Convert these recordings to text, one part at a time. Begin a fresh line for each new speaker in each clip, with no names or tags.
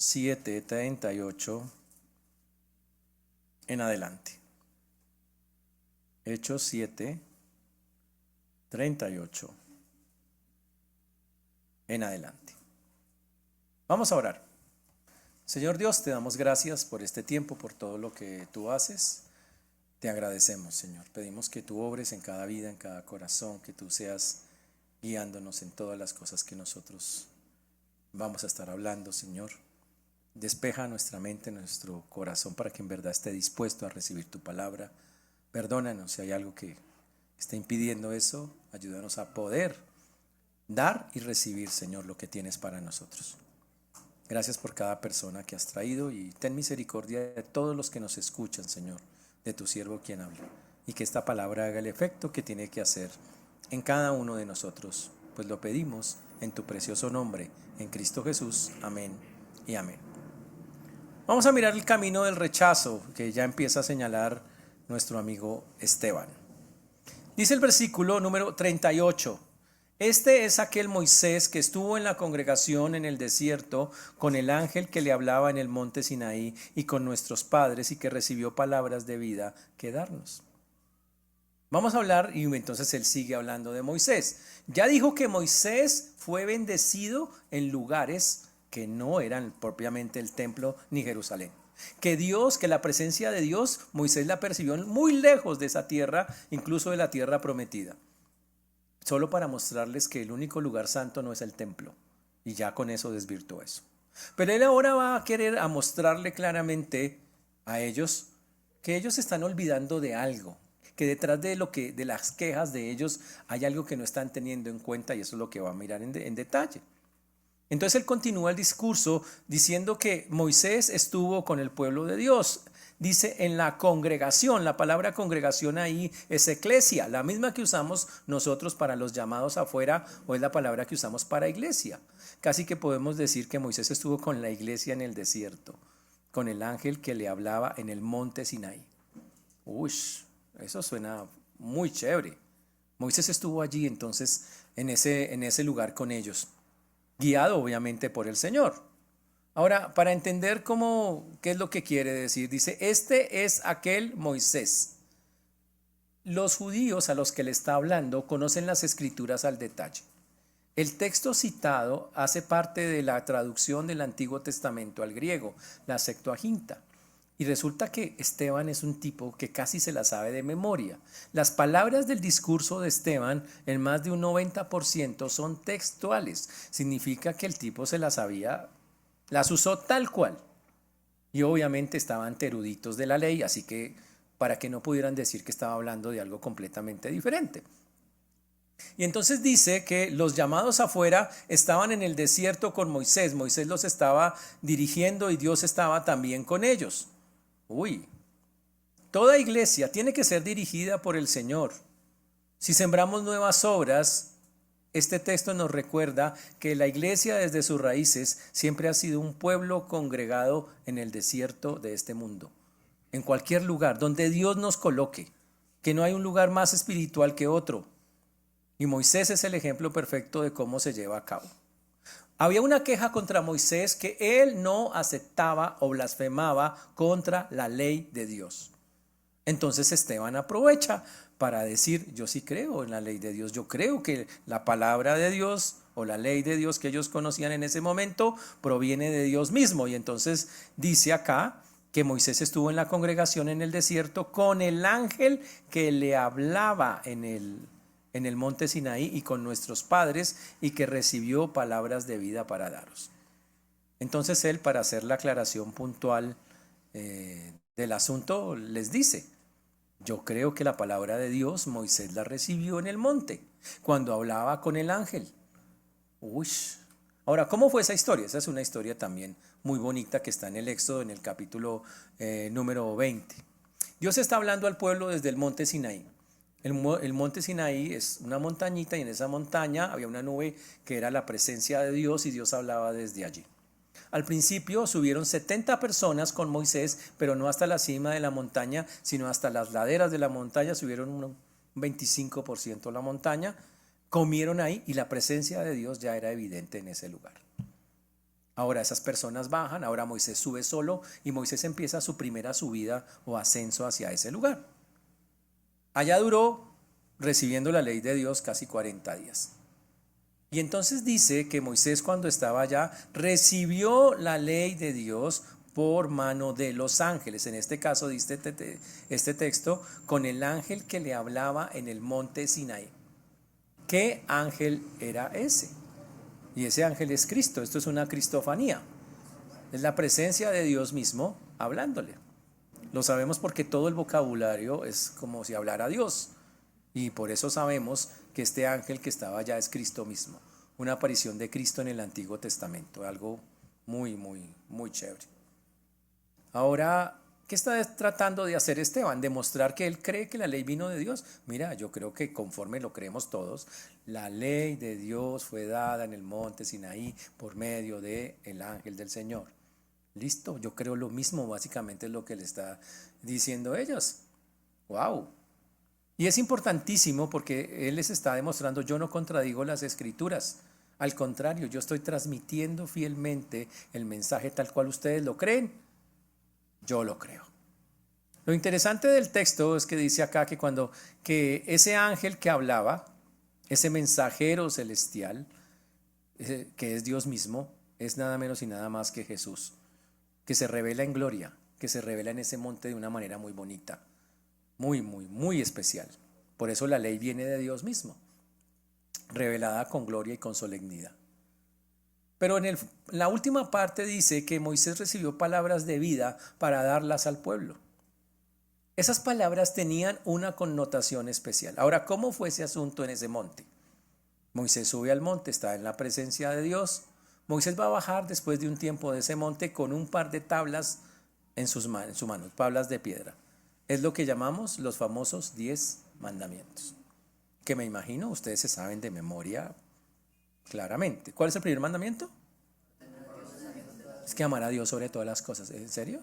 7:38 en adelante. Hechos 7:38 en adelante. Vamos a orar. Señor Dios, te damos gracias por este tiempo, por todo lo que tú haces. Te agradecemos, Señor. Pedimos que tú obres en cada vida, en cada corazón, que tú seas guiándonos en todas las cosas que nosotros vamos a estar hablando, Señor. Despeja nuestra mente, nuestro corazón, para que en verdad esté dispuesto a recibir tu palabra. Perdónanos si hay algo que esté impidiendo eso. Ayúdanos a poder dar y recibir, Señor, lo que tienes para nosotros. Gracias por cada persona que has traído y ten misericordia de todos los que nos escuchan, Señor, de tu siervo quien habla, y que esta palabra haga el efecto que tiene que hacer en cada uno de nosotros, pues lo pedimos en tu precioso nombre, en Cristo Jesús. Amén y amén. Vamos a mirar el camino del rechazo que ya empieza a señalar nuestro amigo Esteban. Dice el versículo número 38. Este es aquel Moisés que estuvo en la congregación en el desierto con el ángel que le hablaba en el monte Sinaí y con nuestros padres, y que recibió palabras de vida que darnos. Vamos a hablar, y entonces él sigue hablando de Moisés. Ya dijo que Moisés fue bendecido en lugares que no eran propiamente el templo ni Jerusalén. Que la presencia de Dios, Moisés la percibió muy lejos de esa tierra, incluso de la tierra prometida. Solo para mostrarles que el único lugar santo no es el templo. Y ya con eso desvirtuó eso. Pero él ahora va a querer a mostrarle claramente a ellos que ellos están olvidando de algo. Que detrás de las quejas de ellos hay algo que no están teniendo en cuenta, y eso es lo que va a mirar en detalle. Entonces él continúa el discurso diciendo que Moisés estuvo con el pueblo de Dios. Dice en la congregación. La palabra congregación ahí es eclesia, la misma que usamos nosotros para los llamados afuera, o es la palabra que usamos para iglesia. Casi que podemos decir que Moisés estuvo con la iglesia en el desierto, con el ángel que le hablaba en el monte Sinaí. Uy, eso suena muy chévere. Moisés estuvo allí entonces en ese lugar con ellos, guiado obviamente por el Señor. Ahora, para entender qué es lo que quiere decir, dice, este es aquel Moisés. Los judíos a los que le está hablando conocen las escrituras al detalle. El texto citado hace parte de la traducción del Antiguo Testamento al griego, la Septuaginta. Y resulta que Esteban es un tipo que casi se la sabe de memoria. Las palabras del discurso de Esteban, en más de un 90%, son textuales. Significa que el tipo se las sabía, las usó tal cual. Y obviamente estaban eruditos de la ley, así que para que no pudieran decir que estaba hablando de algo completamente diferente. Y entonces dice que los llamados afuera estaban en el desierto con Moisés. Moisés los estaba dirigiendo y Dios estaba también con ellos. Toda iglesia tiene que ser dirigida por el Señor. Si sembramos nuevas obras, este texto nos recuerda que la iglesia desde sus raíces siempre ha sido un pueblo congregado en el desierto de este mundo. En cualquier lugar donde Dios nos coloque, que no hay un lugar más espiritual que otro. Y Moisés es el ejemplo perfecto de cómo se lleva a cabo. Había una queja contra Moisés, que él no aceptaba o blasfemaba contra la ley de Dios. Entonces Esteban aprovecha para decir, yo sí creo en la ley de Dios, yo creo que la palabra de Dios o la ley de Dios que ellos conocían en ese momento proviene de Dios mismo. Y entonces dice acá que Moisés estuvo en la congregación en el desierto con el ángel que le hablaba en el monte Sinaí y con nuestros padres, y que recibió palabras de vida para daros. Entonces él, para hacer la aclaración puntual del asunto, les dice, yo creo que la palabra de Dios Moisés la recibió en el monte, cuando hablaba con el ángel. Ahora, ¿cómo fue esa historia? Esa es una historia también muy bonita que está en el Éxodo, en el capítulo número 20. Dios está hablando al pueblo desde el monte Sinaí. El monte Sinaí es una montañita, y en esa montaña había una nube que era la presencia de Dios, y Dios hablaba desde allí. Al principio subieron 70 personas con Moisés, pero no hasta la cima de la montaña, sino hasta las laderas de la montaña. Subieron un 25% la montaña, comieron ahí, y la presencia de Dios ya era evidente en ese lugar. Ahora esas personas bajan, ahora Moisés sube solo y Moisés empieza su primera subida o ascenso hacia ese lugar. Allá duró recibiendo la ley de Dios casi 40 días. Y entonces dice que Moisés, cuando estaba allá, recibió la ley de Dios por mano de los ángeles. En este caso dice este texto, con el ángel que le hablaba en el monte Sinaí. ¿Qué ángel era ese? Y ese ángel es Cristo. Esto es una cristofanía. Es la presencia de Dios mismo hablándole. Lo sabemos porque todo el vocabulario es como si hablara Dios. Y por eso sabemos que este ángel que estaba allá es Cristo mismo. Una aparición de Cristo en el Antiguo Testamento. Algo muy, muy, muy chévere. Ahora, ¿qué está tratando de hacer Esteban? Demostrar que él cree que la ley vino de Dios. Mira, yo creo que conforme lo creemos todos, la ley de Dios fue dada en el monte Sinaí por medio del ángel del Señor. Listo, yo creo lo mismo, básicamente es lo que le está diciendo ellos. ¡Wow! Y es importantísimo porque él les está demostrando, yo no contradigo las escrituras. Al contrario, yo estoy transmitiendo fielmente el mensaje tal cual ustedes lo creen. Yo lo creo. Lo interesante del texto es que dice acá que ese ángel que hablaba, ese mensajero celestial, que es Dios mismo, es nada menos y nada más que Jesús, que se revela en gloria, que se revela en ese monte de una manera muy bonita, muy, muy, muy especial. Por eso la ley viene de Dios mismo, revelada con gloria y con solemnidad. Pero en la última parte dice que Moisés recibió palabras de vida para darlas al pueblo. Esas palabras tenían una connotación especial. Ahora, ¿cómo fue ese asunto en ese monte? Moisés sube al monte, está en la presencia de Dios. Moisés va a bajar después de un tiempo de ese monte con un par de tablas en su mano, tablas de piedra. Es lo que llamamos los famosos 10 mandamientos, que me imagino ustedes se saben de memoria claramente. ¿Cuál es el primer mandamiento? Es que amar a Dios sobre todas las cosas. ¿En serio?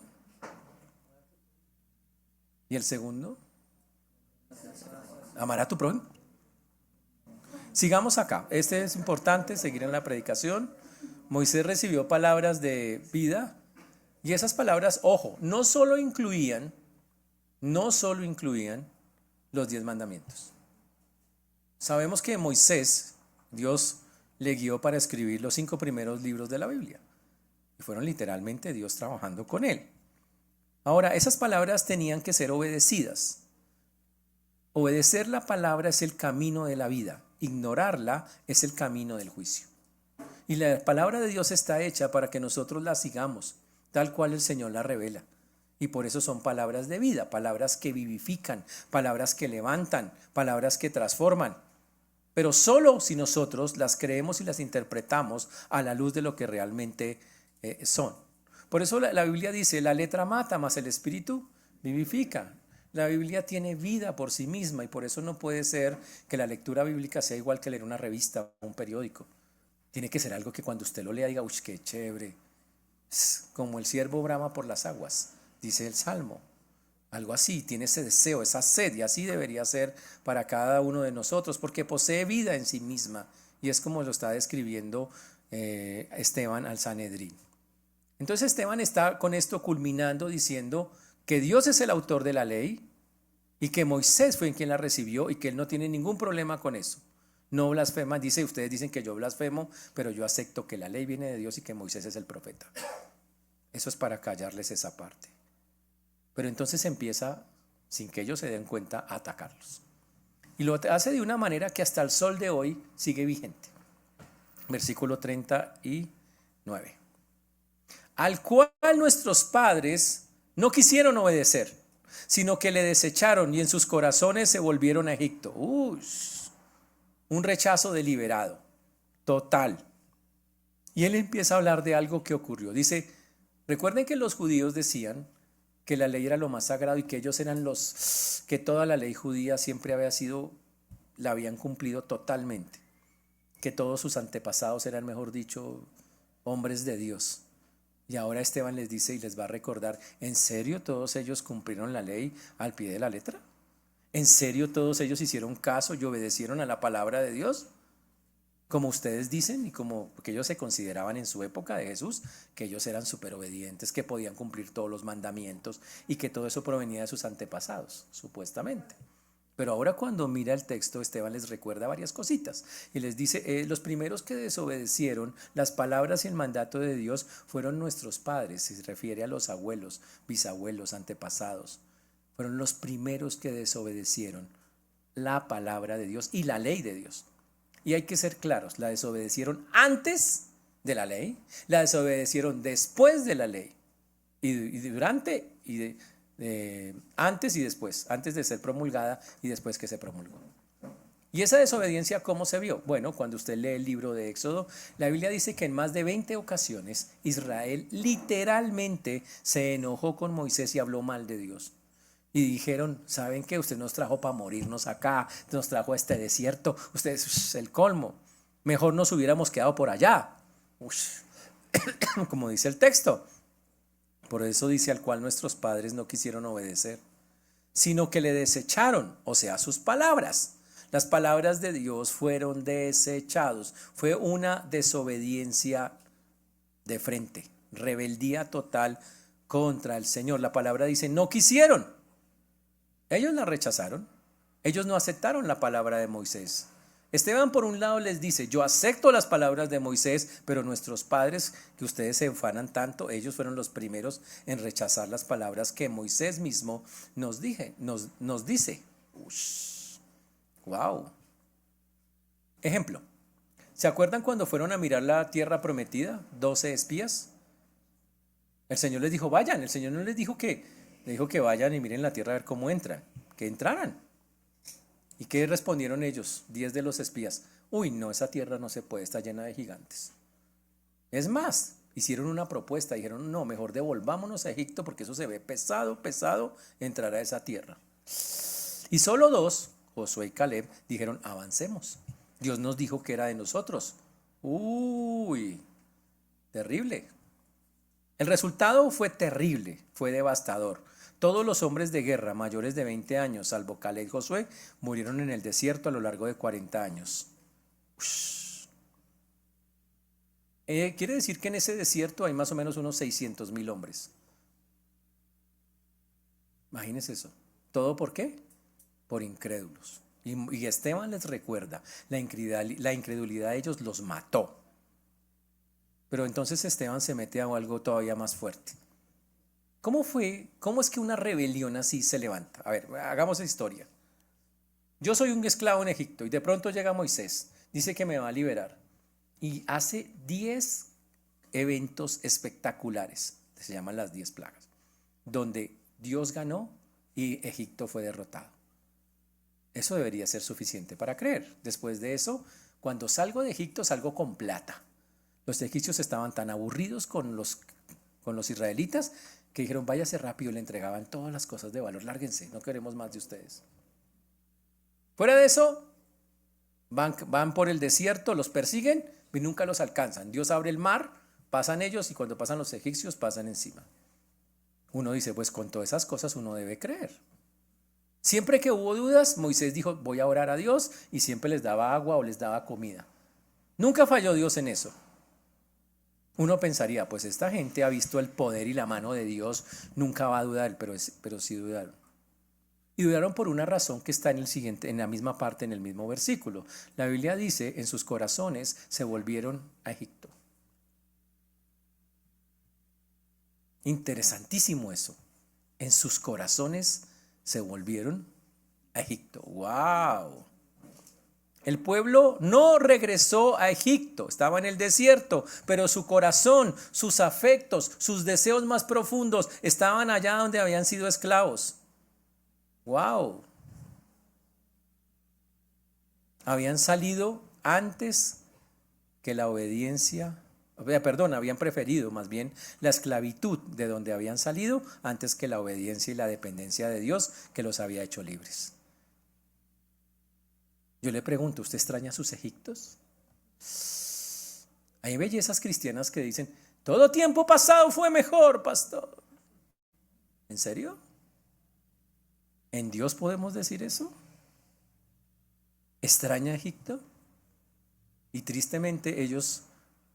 ¿Y el segundo? Amar a tu prójimo. Sigamos acá. Este es importante, seguir en la predicación. Moisés recibió palabras de vida y esas palabras, ojo, no solo incluían los 10 mandamientos. Sabemos que Moisés, Dios le guió para escribir los 5 primeros libros de la Biblia. Y fueron literalmente Dios trabajando con él. Ahora, esas palabras tenían que ser obedecidas. Obedecer la palabra es el camino de la vida. Ignorarla es el camino del juicio. Y la palabra de Dios está hecha para que nosotros la sigamos, tal cual el Señor la revela. Y por eso son palabras de vida, palabras que vivifican, palabras que levantan, palabras que transforman. Pero solo si nosotros las creemos y las interpretamos a la luz de lo que realmente son. Por eso la Biblia dice, la letra mata, mas el espíritu vivifica. La Biblia tiene vida por sí misma y por eso no puede ser que la lectura bíblica sea igual que leer una revista o un periódico. Tiene que ser algo que cuando usted lo lea diga, uy, qué chévere. Es como el ciervo brama por las aguas, dice el Salmo. Algo así, tiene ese deseo, esa sed, y así debería ser para cada uno de nosotros, porque posee vida en sí misma. Y es como lo está describiendo Esteban al Sanedrín. Entonces Esteban está con esto culminando diciendo que Dios es el autor de la ley y que Moisés fue quien la recibió y que él no tiene ningún problema con eso. No blasfema, dice, ustedes dicen que yo blasfemo, pero yo acepto que la ley viene de Dios y que Moisés es el profeta. Eso es para callarles esa parte. Pero entonces empieza, sin que ellos se den cuenta, a atacarlos. Y lo hace de una manera que hasta el sol de hoy sigue vigente. Versículo 39. Al cual nuestros padres no quisieron obedecer, sino que le desecharon y en sus corazones se volvieron a Egipto. Un rechazo deliberado, total. Y él empieza a hablar de algo que ocurrió. Dice, recuerden que los judíos decían que la ley era lo más sagrado y que ellos eran que toda la ley judía siempre la habían cumplido totalmente. Que todos sus antepasados eran, mejor dicho, hombres de Dios. Y ahora Esteban les dice y les va a recordar, ¿en serio todos ellos cumplieron la ley al pie de la letra? ¿En serio todos ellos hicieron caso y obedecieron a la palabra de Dios? como ustedes dicen y como que ellos se consideraban en su época de Jesús, que ellos eran súper obedientes, que podían cumplir todos los mandamientos y que todo eso provenía de sus antepasados, supuestamente. Pero ahora cuando mira el texto, Esteban les recuerda varias cositas y les dice, los primeros que desobedecieron las palabras y el mandato de Dios fueron nuestros padres, se refiere a los abuelos, bisabuelos, antepasados. Fueron los primeros que desobedecieron la palabra de Dios y la ley de Dios. Y hay que ser claros, la desobedecieron antes de la ley, la desobedecieron después de la ley, y durante, antes y después, antes de ser promulgada y después que se promulgó. ¿Y esa desobediencia cómo se vio? Bueno, cuando usted lee el libro de Éxodo, la Biblia dice que en más de 20 ocasiones Israel literalmente se enojó con Moisés y habló mal de Dios. Y dijeron, ¿saben qué? Usted nos trajo para morirnos acá, nos trajo a este desierto, usted es el colmo. Mejor nos hubiéramos quedado por allá. Como dice el texto. Por eso dice al cual nuestros padres no quisieron obedecer, sino que le desecharon, o sea, sus palabras. Las palabras de Dios fueron desechados. Fue una desobediencia de frente, rebeldía total contra el Señor. La palabra dice, no quisieron. Ellos la rechazaron. Ellos no aceptaron la palabra de Moisés. Esteban por un lado les dice, yo acepto las palabras de Moisés, pero nuestros padres, que ustedes se enfanan tanto, ellos fueron los primeros en rechazar las palabras que Moisés mismo nos dice. Wow. Ejemplo, ¿se acuerdan cuando fueron a mirar la tierra prometida? 12 espías. El Señor les dijo, vayan. El Señor no les dijo que vayan y miren la tierra a ver cómo entran, que entraran. ¿Y qué respondieron ellos? 10 de los espías. Uy, no, esa tierra no se puede, está llena de gigantes. Es más, hicieron una propuesta, dijeron, no, mejor devolvámonos a Egipto porque eso se ve pesado, pesado entrar a esa tierra. Y solo 2, Josué y Caleb, dijeron, avancemos. Dios nos dijo que era de nosotros. Uy, terrible. El resultado fue terrible, fue devastador. Todos los hombres de guerra mayores de 20 años, salvo Caleb y Josué, murieron en el desierto a lo largo de 40 años. Quiere decir que en ese desierto hay más o menos unos 600,000 hombres. Imagínense eso. ¿Todo por qué? Por incrédulos. Y Esteban les recuerda, la incredulidad de ellos los mató. Pero entonces Esteban se mete a algo todavía más fuerte. ¿Cómo es que una rebelión así se levanta? A ver, hagamos la historia. Yo soy un esclavo en Egipto y de pronto llega Moisés, dice que me va a liberar y hace 10 eventos espectaculares, se llaman las 10 plagas, donde Dios ganó y Egipto fue derrotado. Eso debería ser suficiente para creer. Después de eso, cuando salgo de Egipto, salgo con plata. Los egipcios estaban tan aburridos con los israelitas que dijeron, váyase rápido, le entregaban todas las cosas de valor, lárguense, no queremos más de ustedes. Fuera de eso, van por el desierto, los persiguen y nunca los alcanzan. Dios abre el mar, pasan ellos y cuando pasan los egipcios pasan encima. Uno dice, pues con todas esas cosas uno debe creer. Siempre que hubo dudas, Moisés dijo, voy a orar a Dios y siempre les daba agua o les daba comida. Nunca falló Dios en eso. Uno pensaría, pues esta gente ha visto el poder y la mano de Dios, nunca va a dudar, pero sí dudaron. Y dudaron por una razón que está en la misma parte, en el mismo versículo. La Biblia dice, en sus corazones se volvieron a Egipto. Interesantísimo eso. En sus corazones se volvieron a Egipto. ¡Wow! El pueblo no regresó a Egipto, estaba en el desierto, pero su corazón, sus afectos, sus deseos más profundos estaban allá donde habían sido esclavos. ¡Wow! Habían salido antes que la obediencia, habían preferido más bien la esclavitud de donde habían salido antes que la obediencia y la dependencia de Dios que los había hecho libres. Yo le pregunto, ¿usted extraña sus Egiptos? Hay bellezas cristianas que dicen, todo tiempo pasado fue mejor, pastor. ¿En serio? ¿En Dios podemos decir eso? ¿Extraña Egipto? Y tristemente ellos,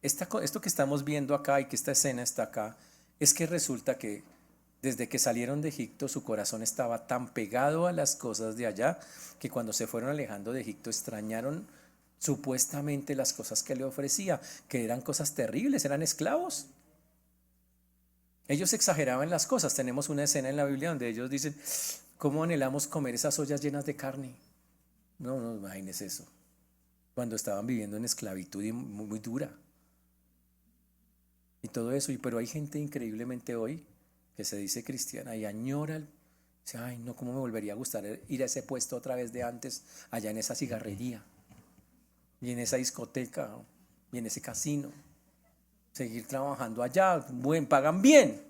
esto que estamos viendo acá y que esta escena está acá, es que resulta que desde que salieron de Egipto su corazón estaba tan pegado a las cosas de allá que cuando se fueron alejando de Egipto extrañaron supuestamente las cosas que le ofrecía, que eran cosas terribles, eran esclavos. Ellos exageraban las cosas. Tenemos una escena en la Biblia donde ellos dicen, ¿cómo anhelamos comer esas ollas llenas de carne? No, no, imagínense eso. Cuando estaban viviendo en esclavitud y muy, muy dura. Y todo eso. Pero hay gente increíblemente hoy que se dice cristiana y añora, dice, ay, no, ¿cómo me volvería a gustar ir a ese puesto otra vez de antes, allá en esa cigarrería, y en esa discoteca, y en ese casino? Seguir trabajando allá, pagan bien.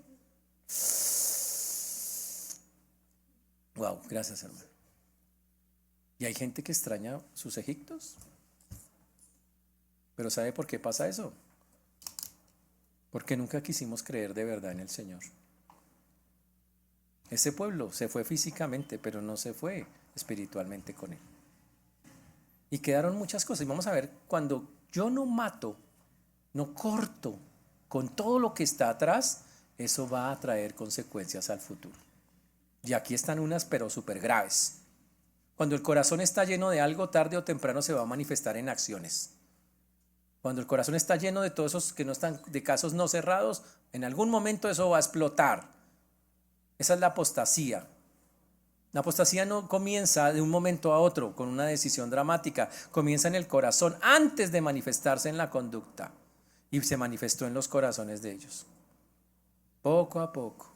Wow, gracias, hermano. Y hay gente que extraña sus Egiptos. Pero ¿sabe por qué pasa eso? Porque nunca quisimos creer de verdad en el Señor. Ese pueblo se fue físicamente, pero no se fue espiritualmente con Él. Y quedaron muchas cosas. Y vamos a ver, cuando yo no mato, no corto con todo lo que está atrás, eso va a traer consecuencias al futuro. Y aquí están unas, pero súper graves. Cuando el corazón está lleno de algo, tarde o temprano se va a manifestar en acciones. Cuando el corazón está lleno de todos esos que no están, de casos no cerrados, en algún momento eso va a explotar. Esa es la apostasía. La apostasía no comienza de un momento a otro con una decisión dramática, comienza en el corazón antes de manifestarse en la conducta y se manifestó en los corazones de ellos. Poco a poco.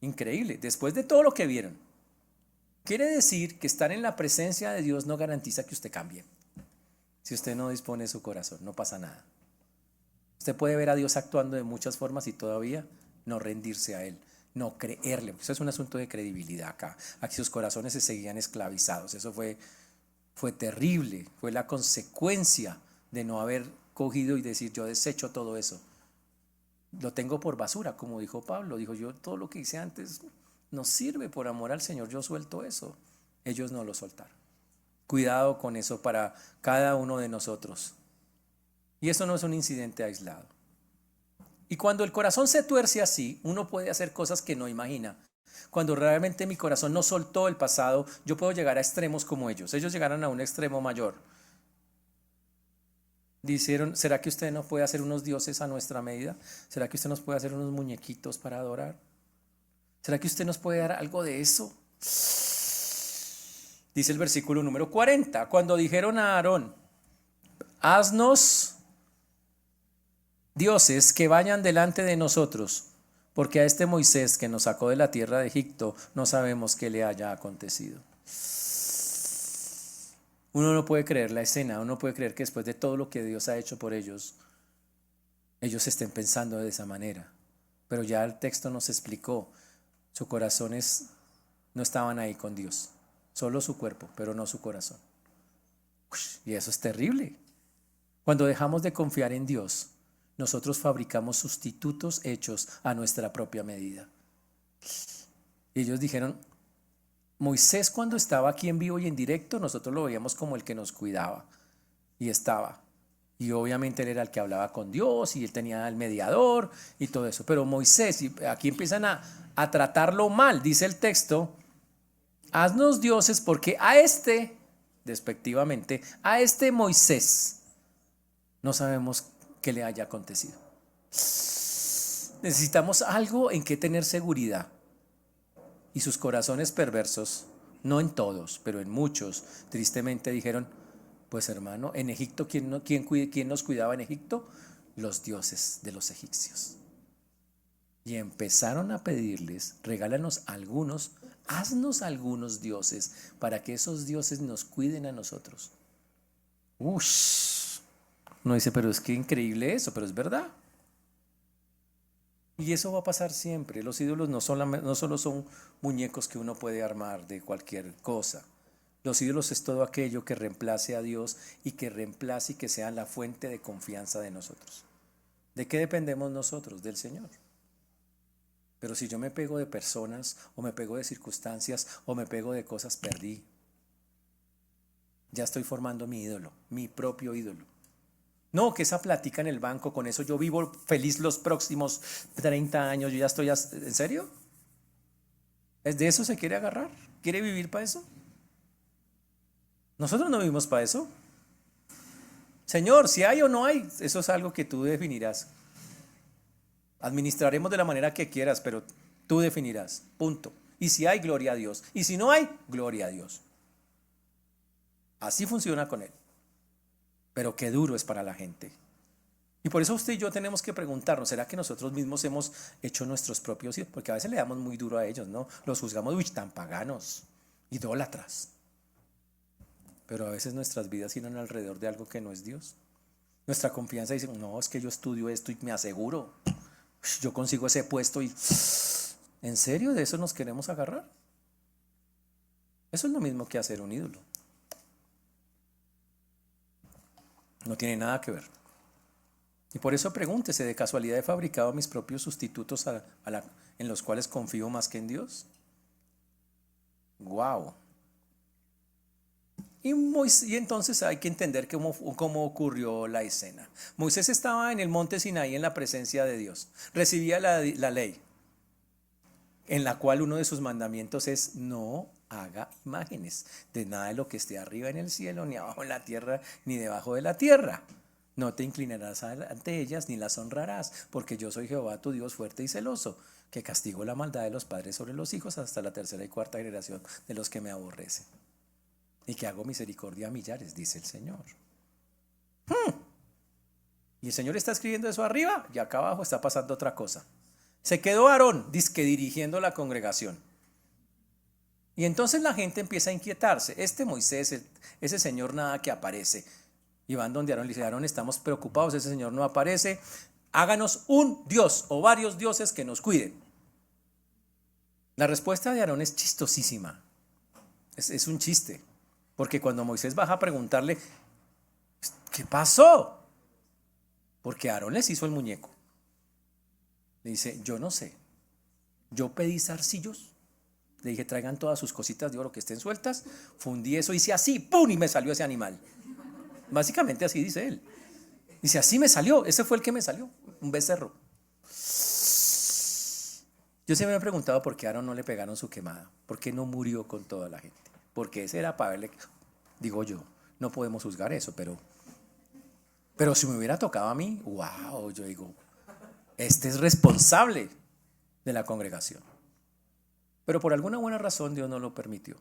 Increíble, después de todo lo que vieron. Quiere decir que estar en la presencia de Dios no garantiza que usted cambie. Si usted no dispone de su corazón, no pasa nada. Usted puede ver a Dios actuando de muchas formas y todavía no rendirse a Él, no creerle. Eso es un asunto de credibilidad acá. Aquí sus corazones se seguían esclavizados. Eso fue terrible. Fue la consecuencia de no haber cogido y decir, yo desecho todo eso. Lo tengo por basura, como dijo Pablo. Dijo, yo todo lo que hice antes no sirve, por amor al Señor, yo suelto eso. Ellos no lo soltaron. Cuidado con eso para cada uno de nosotros. Y eso no es un incidente aislado. Y cuando el corazón se tuerce así, uno puede hacer cosas que no imagina. Cuando realmente mi corazón no soltó el pasado, yo puedo llegar a extremos como ellos. Ellos llegaron a un extremo mayor. Dijeron, ¿será que usted no puede hacer unos dioses a nuestra medida? ¿Será que usted nos puede hacer unos muñequitos para adorar? ¿Será que usted nos puede dar algo de eso? Dice el versículo número 40, cuando dijeron a Aarón, haznos dioses que vayan delante de nosotros, porque a este Moisés que nos sacó de la tierra de Egipto no sabemos qué le haya acontecido. Uno no puede creer la escena, uno no puede creer que después de todo lo que Dios ha hecho por ellos, ellos estén pensando de esa manera. Pero ya el texto nos explicó, sus corazones no estaban ahí con Dios, solo su cuerpo, pero no su corazón. Y eso es terrible. Cuando dejamos de confiar en Dios, nosotros fabricamos sustitutos hechos a nuestra propia medida. Y ellos dijeron, Moisés cuando estaba aquí en vivo y en directo, nosotros lo veíamos como el que nos cuidaba. Y estaba. Y obviamente él era el que hablaba con Dios y él tenía el mediador y todo eso. Pero Moisés, y aquí empiezan a tratarlo mal, dice el texto, haznos dioses porque a este, despectivamente, a este Moisés, no sabemos qué le haya acontecido. Necesitamos algo en que tener seguridad. Y sus corazones perversos, no en todos, pero en muchos, tristemente dijeron, pues hermano, en Egipto, ¿quién nos cuidaba en Egipto? Los dioses de los egipcios. Y empezaron a pedirles, regálanos algunos, haznos algunos dioses, para que esos dioses nos cuiden a nosotros. No dice, pero es que increíble eso, pero es verdad. Y eso va a pasar siempre. Los ídolos no solo son muñecos que uno puede armar de cualquier cosa. Los ídolos es todo aquello que reemplace a Dios y que reemplace y que sea la fuente de confianza de nosotros. ¿De qué dependemos nosotros? Del Señor. Pero si yo me pego de personas o me pego de circunstancias o me pego de cosas, perdí. Ya estoy formando mi ídolo, mi propio ídolo. No, que esa platica en el banco, con eso yo vivo feliz los próximos 30 años, yo ya estoy, ¿en serio? ¿Es de eso se quiere agarrar? ¿Quiere vivir para eso? Nosotros no vivimos para eso. Señor, si hay o no hay, eso es algo que tú definirás. Administraremos de la manera que quieras, pero tú definirás, punto. Y si hay, gloria a Dios. Y si no hay, gloria a Dios. Así funciona con Él. Pero qué duro es para la gente. Y por eso usted y yo tenemos que preguntarnos, ¿será que nosotros mismos hemos hecho nuestros propios hijos? Porque a veces le damos muy duro a ellos, ¿no? Los juzgamos, uy, tan paganos, idólatras. Pero a veces nuestras vidas giran alrededor de algo que no es Dios. Nuestra confianza dice, no, es que yo estudio esto y me aseguro. Yo consigo ese puesto y... ¿En serio de eso nos queremos agarrar? Eso es lo mismo que hacer un ídolo. No tiene nada que ver. Y por eso pregúntese, ¿de casualidad he fabricado mis propios sustitutos en los cuales confío más que en Dios? ¡Wow! Y entonces hay que entender cómo ocurrió la escena. Moisés estaba en el monte Sinaí en la presencia de Dios. Recibía la ley, en la cual uno de sus mandamientos es no haga imágenes de nada de lo que esté arriba en el cielo, ni abajo en la tierra, ni debajo de la tierra. No te inclinarás ante ellas ni las honrarás, porque yo soy Jehová tu Dios fuerte y celoso, que castigo la maldad de los padres sobre los hijos hasta la tercera y cuarta generación de los que me aborrecen. Y que hago misericordia a millares, dice el Señor. Y el Señor está escribiendo eso arriba y acá abajo está pasando otra cosa. Se quedó Aarón, dizque dirigiendo la congregación. Y entonces la gente empieza a inquietarse. Este Moisés, ese señor nada que aparece. Y van donde Aarón le dice, Aarón, estamos preocupados, ese señor no aparece. Háganos un Dios o varios dioses que nos cuiden. La respuesta de Aarón es chistosísima. Es un chiste. Porque cuando Moisés baja a preguntarle, ¿qué pasó? Porque Aarón les hizo el muñeco. Le dice, yo no sé. Yo pedí zarcillos. Le dije, traigan todas sus cositas de oro que estén sueltas. Fundí eso, hice así, ¡pum! Y me salió ese animal. Básicamente así dice él. Dice, así me salió. Ese fue el que me salió. Un becerro. Yo siempre me he preguntado por qué a Aarón no le pegaron su quemada. ¿Por qué no murió con toda la gente? Porque ese era para verle, digo yo, no podemos juzgar eso, pero si me hubiera tocado a mí, wow, yo digo, este es responsable de la congregación. Pero por alguna buena razón Dios no lo permitió.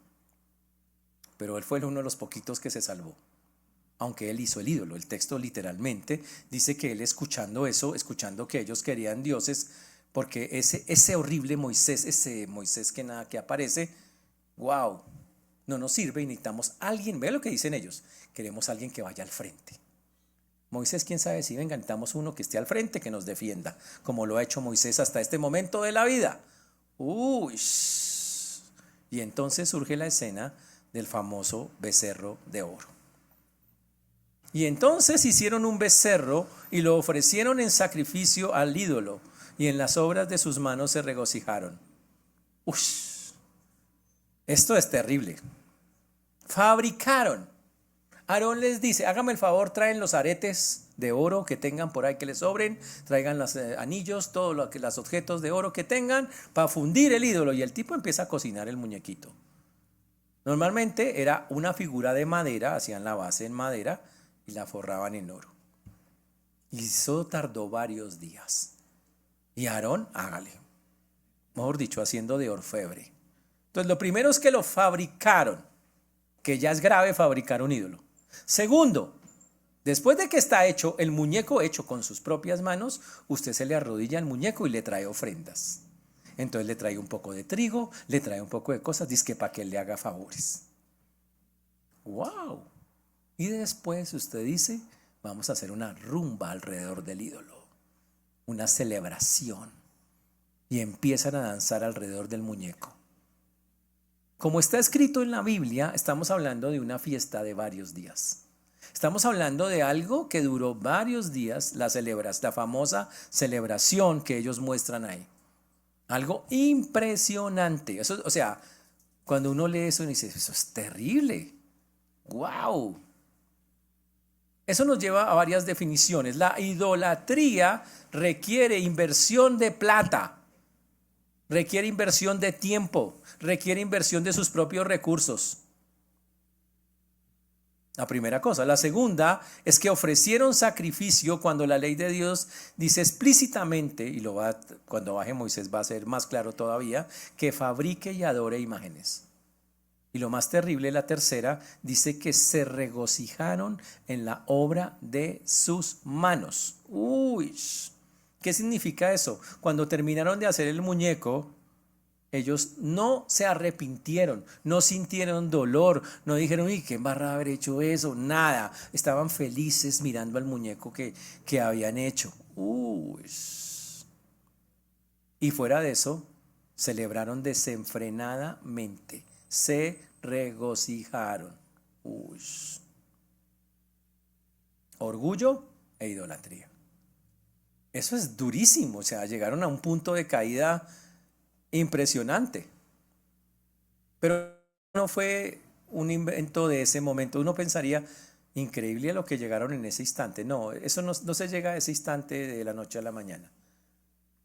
Pero él fue uno de los poquitos que se salvó, aunque él hizo el ídolo. El texto literalmente dice que él escuchando eso, escuchando que ellos querían dioses, porque ese horrible Moisés, ese Moisés que nada que aparece, wow, no nos sirve y necesitamos alguien, vea lo que dicen ellos, queremos alguien que vaya al frente. Moisés, quién sabe si venga, necesitamos uno que esté al frente, que nos defienda, como lo ha hecho Moisés hasta este momento de la vida. Uy, y entonces surge la escena del famoso becerro de oro. Y entonces hicieron un becerro y lo ofrecieron en sacrificio al ídolo, y en las obras de sus manos se regocijaron. Uy, esto es terrible. Fabricaron. Aarón les dice, hágame el favor, traen los aretes de oro que tengan por ahí que les sobren, traigan los anillos, todos los objetos de oro que tengan para fundir el ídolo. Y el tipo empieza a cocinar el muñequito. Normalmente era una figura de madera, hacían la base en madera y la forraban en oro. Y eso tardó varios días. Y Aarón, hágale, mejor dicho, haciendo de orfebre. Entonces lo primero es que lo fabricaron, que ya es grave fabricar un ídolo. Segundo, después de que está hecho el muñeco hecho con sus propias manos, usted se le arrodilla al muñeco y le trae ofrendas. Entonces le trae un poco de trigo, le trae un poco de cosas, dice que para que él le haga favores. ¡Wow! Y después usted dice, vamos a hacer una rumba alrededor del ídolo, una celebración. Y empiezan a danzar alrededor del muñeco. Como está escrito en la Biblia, estamos hablando de una fiesta de varios días. Estamos hablando de algo que duró varios días, la famosa celebración que ellos muestran ahí. Algo impresionante. Eso, o sea, cuando uno lee eso, uno dice, eso es terrible. ¡Wow! Eso nos lleva a varias definiciones. La idolatría requiere inversión de plata, requiere inversión de tiempo, requiere inversión de sus propios recursos. La primera cosa. La segunda es que ofrecieron sacrificio cuando la ley de Dios dice explícitamente, y cuando baje Moisés va a ser más claro todavía, que fabrique y adore imágenes. Y lo más terrible, la tercera, dice que se regocijaron en la obra de sus manos. Uy, ¿qué significa eso? Cuando terminaron de hacer el muñeco, ellos no se arrepintieron, no sintieron dolor, no dijeron, uy, qué embarrada haber hecho eso, nada. Estaban felices mirando al muñeco que habían hecho. Uy. Y fuera de eso, celebraron desenfrenadamente. Se regocijaron. Uy. Orgullo e idolatría. Eso es durísimo. O sea, llegaron a un punto de caída impresionante. Pero no fue un invento de ese momento. Uno pensaría, increíble a lo que llegaron en ese instante. No, eso no se llega a ese instante de la noche a la mañana.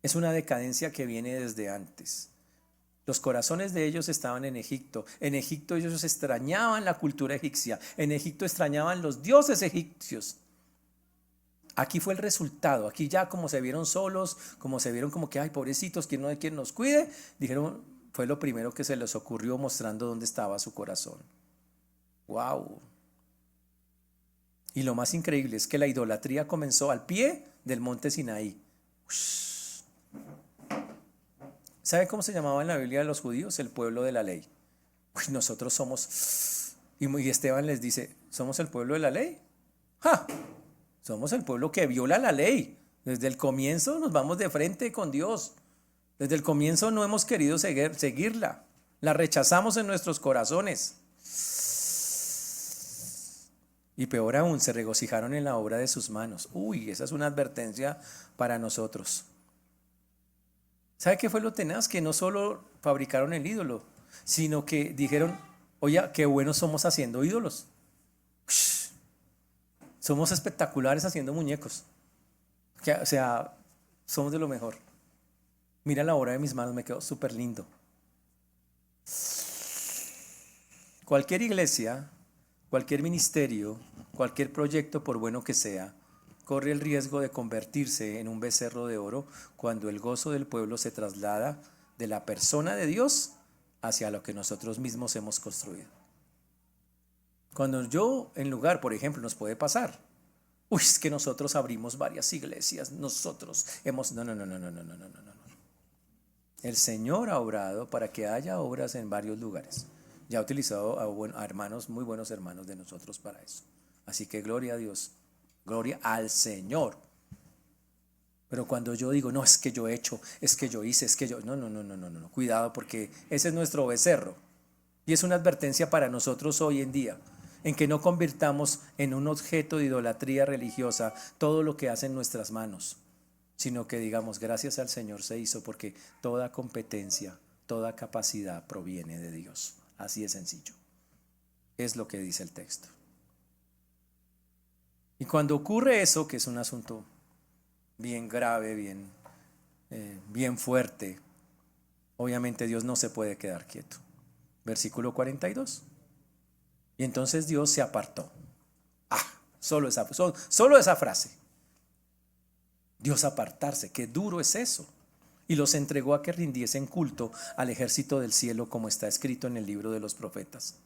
Es una decadencia que viene desde antes. Los corazones de ellos estaban en Egipto. En Egipto ellos extrañaban la cultura egipcia. En Egipto extrañaban los dioses egipcios. Aquí fue el resultado. Aquí ya como se vieron solos, como se vieron como que, ay, pobrecitos, ¿quién no hay quien nos cuide? Dijeron, fue lo primero que se les ocurrió mostrando dónde estaba su corazón. ¡Wow! Y lo más increíble es que la idolatría comenzó al pie del monte Sinaí. ¿Sabe cómo se llamaba en la Biblia de los judíos? El pueblo de la ley. Nosotros somos, y Esteban les dice, ¿somos el pueblo de la ley? ¡Ja! Somos el pueblo que viola la ley. Desde el comienzo nos vamos de frente con Dios. Desde el comienzo no hemos querido seguirla. La rechazamos en nuestros corazones. Y peor aún, se regocijaron en la obra de sus manos. Uy, esa es una advertencia para nosotros. ¿Sabe qué fue lo tenaz? Que no solo fabricaron el ídolo, sino que dijeron, oye, qué buenos somos haciendo ídolos. Somos espectaculares haciendo muñecos. O sea, somos de lo mejor. Mira la obra de mis manos, me quedó súper lindo. Cualquier iglesia, cualquier ministerio, cualquier proyecto, por bueno que sea, corre el riesgo de convertirse en un becerro de oro cuando el gozo del pueblo se traslada de la persona de Dios hacia lo que nosotros mismos hemos construido. Cuando yo, en lugar, por ejemplo, nos puede pasar, uy, es que nosotros abrimos varias iglesias, nosotros hemos, no. El Señor ha obrado para que haya obras en varios lugares. Ya ha utilizado a hermanos, muy buenos hermanos de nosotros para eso. Así que gloria a Dios, gloria al Señor. Pero cuando yo digo, no, es que yo he hecho, es que yo hice, es que yo, no, cuidado, porque ese es nuestro becerro. Y es una advertencia para nosotros hoy en día, en que no convirtamos en un objeto de idolatría religiosa todo lo que hacen nuestras manos, sino que digamos, gracias al Señor se hizo, porque toda competencia, toda capacidad proviene de Dios. Así de sencillo. Es lo que dice el texto. Y cuando ocurre eso, que es un asunto bien grave, bien fuerte, obviamente Dios no se puede quedar quieto. Versículo 42. Y entonces Dios se apartó. Solo esa frase. Dios apartarse, qué duro es eso. Y los entregó a que rindiesen culto al ejército del cielo, como está escrito en el libro de los profetas.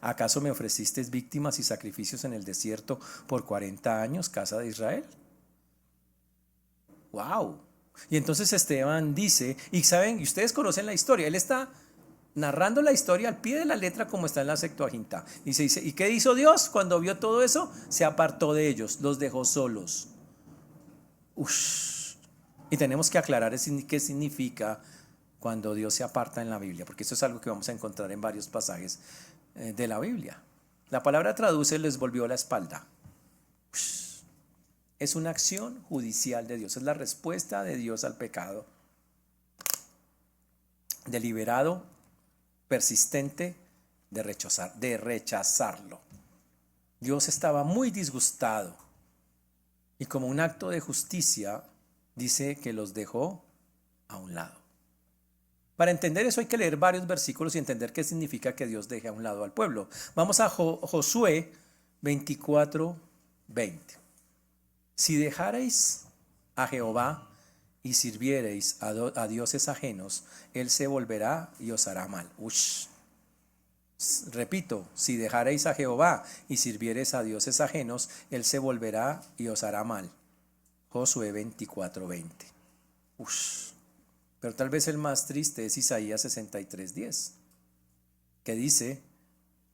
¿Acaso me ofrecisteis víctimas y sacrificios en el desierto por 40 años, casa de Israel? ¡Wow! Y entonces Esteban dice, y saben, y ustedes conocen la historia, él está narrando la historia al pie de la letra como está en la Septuaginta. Y se dice, ¿y qué hizo Dios cuando vio todo eso? Se apartó de ellos, los dejó solos. Y tenemos que aclarar qué significa cuando Dios se aparta en la Biblia, porque eso es algo que vamos a encontrar en varios pasajes de la Biblia. La palabra traduce, les volvió la espalda. Es una acción judicial de Dios, es la respuesta de Dios al pecado. Deliberado, persistente de rechazarlo. Dios estaba muy disgustado y como un acto de justicia dice que los dejó a un lado. Para entender eso hay que leer varios versículos y entender qué significa que Dios deje a un lado al pueblo. Vamos a Josué 24:20. Si dejareis a Jehová y sirviereis a dioses ajenos, Él se volverá y os hará mal. Ush. Repito, si dejareis a Jehová y sirviereis a dioses ajenos, Él se volverá y os hará mal. Josué 24:20. Ush. Pero tal vez el más triste es Isaías 63:10, que dice: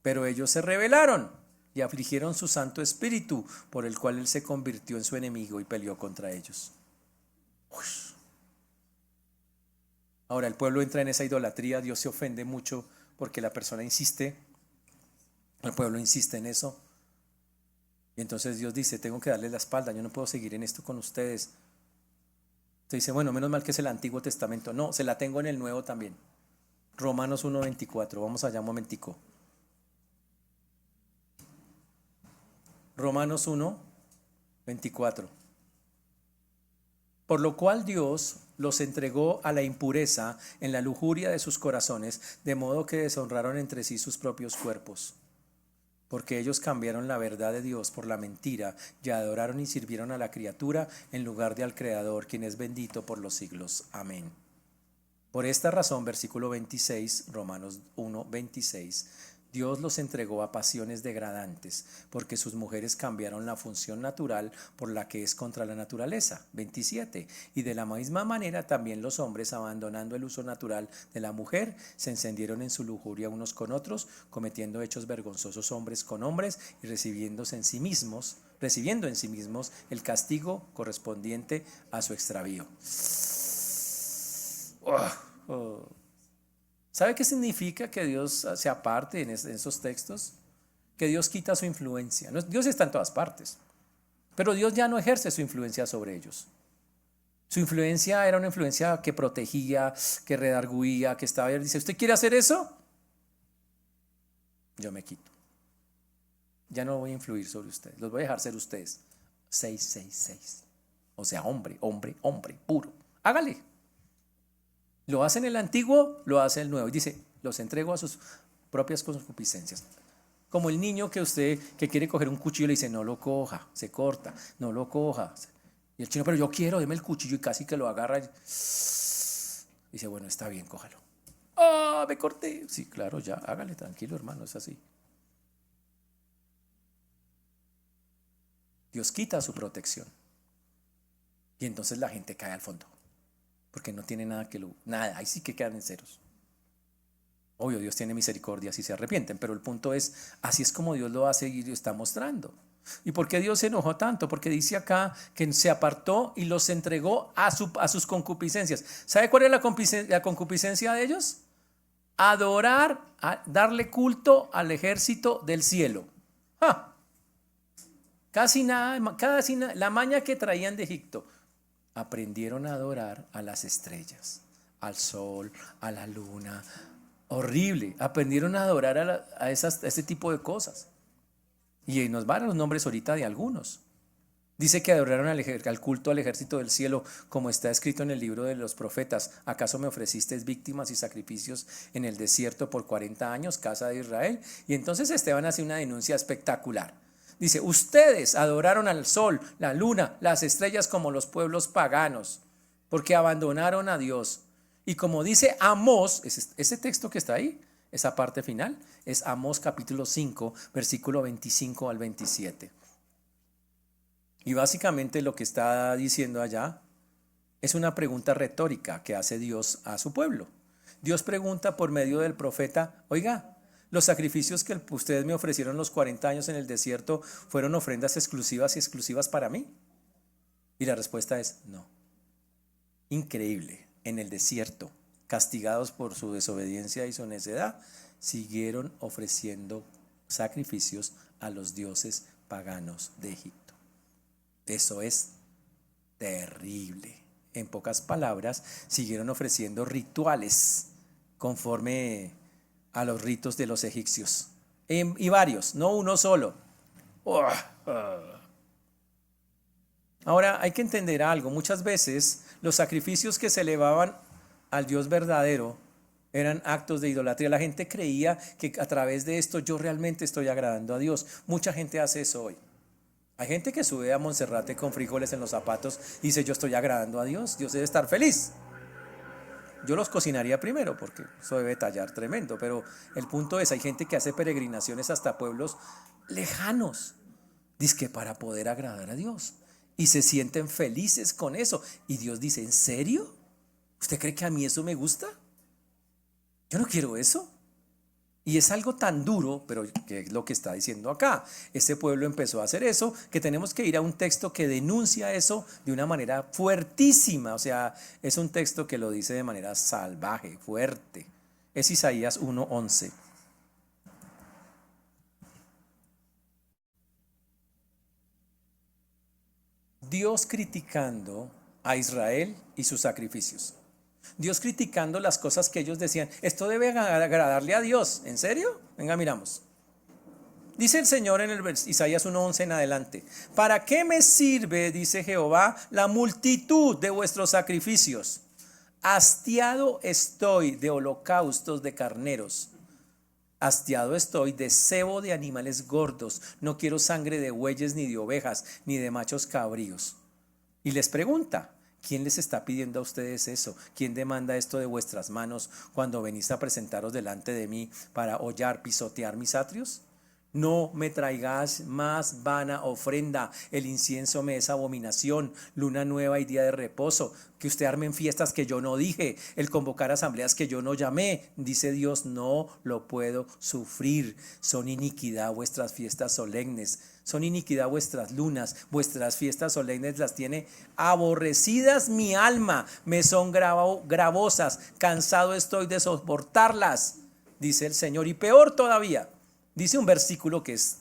pero ellos se rebelaron y afligieron su Santo Espíritu, por el cual Él se convirtió en su enemigo y peleó contra ellos. Ush. Ahora el pueblo entra en esa idolatría, Dios se ofende mucho porque la persona insiste, el pueblo insiste en eso. Y entonces Dios dice: tengo que darles la espalda, yo no puedo seguir en esto con ustedes. Usted dice: bueno, menos mal que es el Antiguo Testamento. No, se la tengo en el Nuevo también. Romanos 1:24, vamos allá un momentico. Romanos 1:24. Por lo cual Dios los entregó a la impureza en la lujuria de sus corazones, de modo que deshonraron entre sí sus propios cuerpos. Porque ellos cambiaron la verdad de Dios por la mentira y adoraron y sirvieron a la criatura en lugar de al Creador, quien es bendito por los siglos. Amén. Por esta razón, versículo 26, Romanos 1:26, Dios los entregó a pasiones degradantes, porque sus mujeres cambiaron la función natural por la que es contra la naturaleza. 27. Y de la misma manera también los hombres, abandonando el uso natural de la mujer, se encendieron en su lujuria unos con otros, cometiendo hechos vergonzosos hombres con hombres y recibiendo en sí mismos el castigo correspondiente a su extravío. ¿Sabe qué significa que Dios se aparte en esos textos? Que Dios quita su influencia. Dios está en todas partes, pero Dios ya no ejerce su influencia sobre ellos. Su influencia era una influencia que protegía, que redarguía, que estaba ahí. Dice: ¿usted quiere hacer eso? Yo me quito. Ya no voy a influir sobre ustedes, los voy a dejar ser ustedes. 666. O sea, hombre, puro. Hágale. Lo hace en el antiguo, lo hace el nuevo. Y dice: los entrego a sus propias concupiscencias. Como el niño que usted que quiere coger un cuchillo le dice: no lo coja, se corta, no lo coja. Y el chino: pero yo quiero, deme el cuchillo, y casi que lo agarra. Y dice: bueno, está bien, cójalo. ¡Ah, me corté! Sí, claro, ya, hágale, tranquilo, hermano, es así. Dios quita su protección. Y entonces la gente cae al fondo. Porque no tiene nada, ahí sí que quedan en ceros. Obvio, Dios tiene misericordia si se arrepienten, pero el punto es: así es como Dios lo hace y lo está mostrando. ¿Y por qué Dios se enojó tanto? Porque dice acá que se apartó y los entregó a sus concupiscencias. ¿Sabe cuál es la concupiscencia de ellos? Adorar, darle culto al ejército del cielo. ¡Ja! Casi nada, la maña que traían de Egipto. Aprendieron a adorar a las estrellas, al sol, a la luna. Horrible. Aprendieron a adorar a ese tipo de cosas. Y nos van a los nombres ahorita de algunos. Dice que adoraron al culto al ejército del cielo, como está escrito en el libro de los profetas. ¿Acaso me ofrecisteis víctimas y sacrificios en el desierto por 40 años, casa de Israel? Y entonces Esteban hace una denuncia espectacular. Dice: ustedes adoraron al sol, la luna, las estrellas como los pueblos paganos, porque abandonaron a Dios. Y como dice Amós, ese texto que está ahí, esa parte final, es Amós capítulo 5, versículo 25 al 27. Y básicamente lo que está diciendo allá es una pregunta retórica que hace Dios a su pueblo. Dios pregunta por medio del profeta: oiga, ¿los sacrificios que ustedes me ofrecieron los 40 años en el desierto fueron ofrendas exclusivas para mí? Y la respuesta es no. Increíble. En el desierto, castigados por su desobediencia y su necedad, siguieron ofreciendo sacrificios a los dioses paganos de Egipto. Eso es terrible. En pocas palabras, siguieron ofreciendo rituales conforme a los ritos de los egipcios. Y varios, no uno solo. Ahora hay que entender algo. Muchas veces los sacrificios que se elevaban al Dios verdadero eran actos de idolatría. La gente creía que a través de esto yo realmente estoy agradando a Dios. Mucha gente hace eso hoy. Hay gente que sube a Monserrate con frijoles en los zapatos y dice yo estoy agradando a Dios. Dios debe estar feliz. Yo los cocinaría primero porque eso debe tallar tremendo. Pero el punto es, hay gente que hace peregrinaciones hasta pueblos lejanos, dizque para poder agradar a Dios. Y se sienten felices con eso. Y Dios dice, ¿en serio? ¿Usted cree que a mí eso me gusta? Yo no quiero eso. Y es algo tan duro, pero que es lo que está diciendo acá. Este pueblo empezó a hacer eso, que tenemos que ir a un texto que denuncia eso de una manera fuertísima. O sea, es un texto que lo dice de manera salvaje, fuerte. Es Isaías 1:11. Dios criticando a Israel y sus sacrificios. Dios criticando las cosas que ellos decían. Esto debe agradarle a Dios. ¿En serio? Venga, miramos. Dice el Señor en el Isaías 1:11 en adelante. ¿Para qué me sirve, dice Jehová, la multitud de vuestros sacrificios? Hastiado estoy de holocaustos de carneros. Hastiado estoy de cebo de animales gordos. No quiero sangre de bueyes ni de ovejas, ni de machos cabríos. Y les pregunta, ¿quién les está pidiendo a ustedes eso? ¿Quién demanda esto de vuestras manos cuando venís a presentaros delante de mí para hollar, pisotear mis atrios? No me traigas más vana ofrenda, el incienso me es abominación, luna nueva y día de reposo, que usted arme en fiestas que yo no dije, el convocar asambleas que yo no llamé, dice Dios, no lo puedo sufrir, son iniquidad vuestras fiestas solemnes, son iniquidad vuestras lunas, vuestras fiestas solemnes las tiene aborrecidas mi alma, me son gravosas, cansado estoy de soportarlas, dice el Señor, y peor todavía. Dice un versículo que es,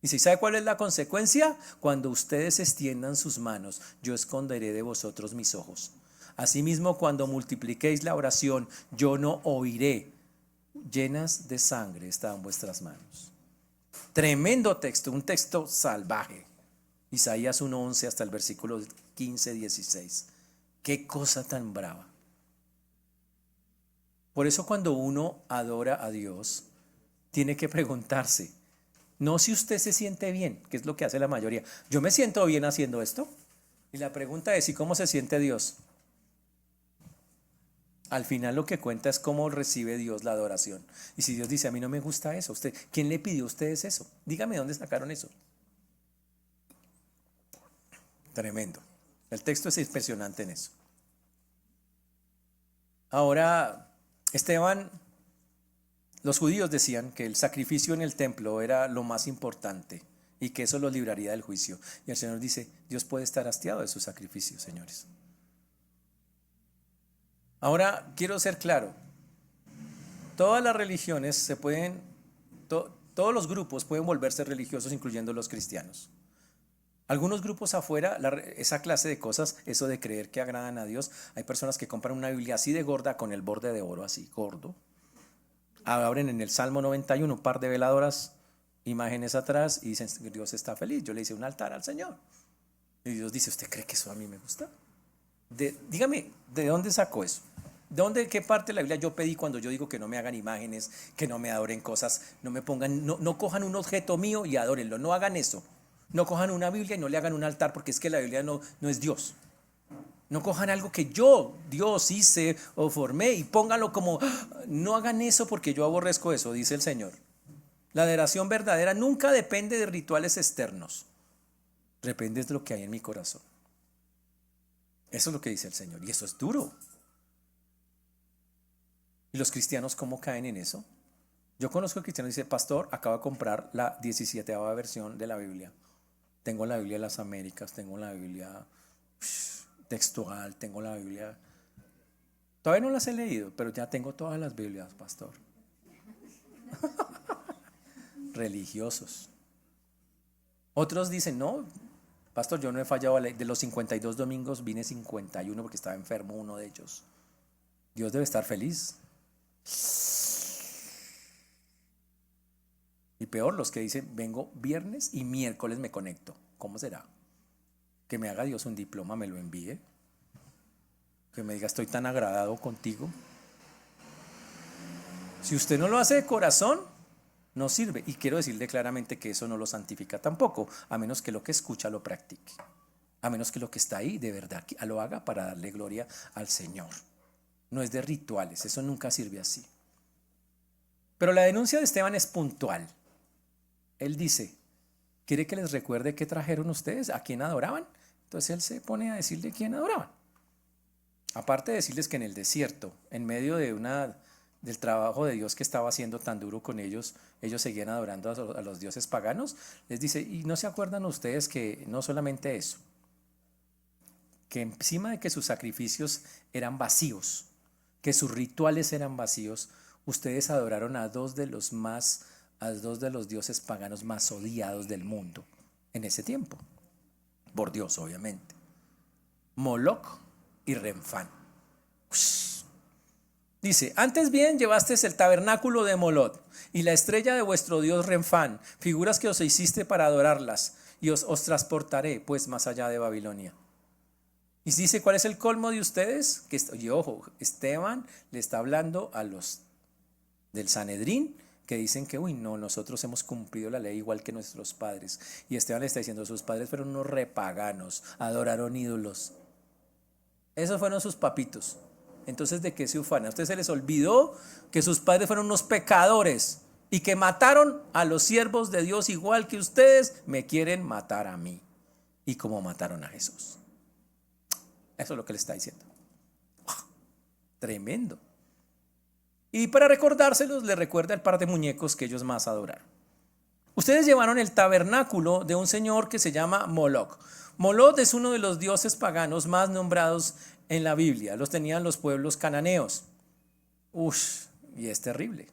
dice, ¿sabe cuál es la consecuencia? Cuando ustedes extiendan sus manos, yo esconderé de vosotros mis ojos. Asimismo, cuando multipliquéis la oración, yo no oiré. Llenas de sangre están vuestras manos. Tremendo texto, un texto salvaje. Isaías 1:11 hasta el versículo 15-16. Qué cosa tan brava. Por eso cuando uno adora a Dios, tiene que preguntarse, no si usted se siente bien, que es lo que hace la mayoría. Yo me siento bien haciendo esto. Y la pregunta es, ¿y cómo se siente Dios? Al final lo que cuenta es cómo recibe Dios la adoración. Y si Dios dice, a mí no me gusta eso, usted, ¿quién le pidió a ustedes eso? Dígame dónde sacaron eso. Tremendo. El texto es impresionante en eso. Ahora, Esteban, los judíos decían que el sacrificio en el templo era lo más importante y que eso los libraría del juicio. Y el Señor dice, Dios puede estar hastiado de sus sacrificios, señores. Ahora, quiero ser claro, todas las religiones se pueden, todos los grupos pueden volverse religiosos, incluyendo los cristianos. Algunos grupos afuera, esa clase de cosas, eso de creer que agradan a Dios, hay personas que compran una Biblia así de gorda con el borde de oro así, gordo. Abren en el Salmo 91 un par de veladoras, imágenes atrás y dicen, Dios está feliz. Yo le hice un altar al Señor. Y Dios dice, ¿usted cree que eso a mí me gusta? Dígame, ¿de dónde sacó eso? ¿De qué parte de la Biblia yo pedí cuando yo digo que no me hagan imágenes, que no me adoren cosas, no me pongan, no cojan un objeto mío y adórenlo, no hagan eso? No cojan una Biblia y no le hagan un altar porque es que la Biblia no es Dios. No cojan algo que yo, Dios, hice o formé y pónganlo como, no hagan eso porque yo aborrezco eso, dice el Señor. La adoración verdadera nunca depende de rituales externos. Depende de lo que hay en mi corazón. Eso es lo que dice el Señor y eso es duro. ¿Y los cristianos cómo caen en eso? Yo conozco cristianos que dicen, pastor, acabo de comprar la 17ª versión de la Biblia. Tengo la Biblia de las Américas, tengo la Biblia textual, tengo la Biblia. Todavía no las he leído, pero ya tengo todas las Biblias, pastor. Religiosos. Otros dicen, no, pastor, yo no he fallado de los 52 domingos, vine 51 porque estaba enfermo uno de ellos. Dios debe estar feliz. Y peor, los que dicen, vengo viernes y miércoles me conecto. ¿Cómo será? Que me haga Dios un diploma, me lo envíe. Que me diga, estoy tan agradado contigo. Si usted no lo hace de corazón, no sirve. Y quiero decirle claramente que eso no lo santifica tampoco, a menos que lo que escucha lo practique. A menos que lo que está ahí de verdad lo haga para darle gloria al Señor. No es de rituales, eso nunca sirve así. Pero la denuncia de Esteban es puntual. Él dice, ¿quiere que les recuerde qué trajeron ustedes? ¿A quién adoraban? Entonces él se pone a decirle quién adoraban. Aparte de decirles que en el desierto, en medio del trabajo de Dios que estaba haciendo tan duro con ellos, ellos seguían adorando a los dioses paganos, les dice, ¿y no se acuerdan ustedes que no solamente eso? Que encima de que sus sacrificios eran vacíos, que sus rituales eran vacíos, ustedes adoraron a dos de los dioses paganos más odiados del mundo en ese tiempo, por Dios obviamente, Moloc y Renfán. Dice, antes bien llevasteis el tabernáculo de Moloc y la estrella de vuestro dios Renfán, figuras que os hiciste para adorarlas, y os transportaré pues más allá de Babilonia. Y dice, ¿cuál es el colmo de ustedes? Y ojo, Esteban le está hablando a los del Sanedrín que dicen que, uy, no, nosotros hemos cumplido la ley igual que nuestros padres. Y Esteban le está diciendo, sus padres fueron unos repaganos, adoraron ídolos. Esos fueron sus papitos. Entonces, ¿de qué se ufana? ¿A ustedes se les olvidó que sus padres fueron unos pecadores y que mataron a los siervos de Dios igual que ustedes? Me quieren matar a mí. Y como mataron a Jesús. Eso es lo que le está diciendo. Tremendo. Y para recordárselos, le recuerda el par de muñecos que ellos más adoraron. Ustedes llevaron el tabernáculo de un señor que se llama Moloc. Moloc es uno de los dioses paganos más nombrados en la Biblia. Los tenían los pueblos cananeos. Y es terrible.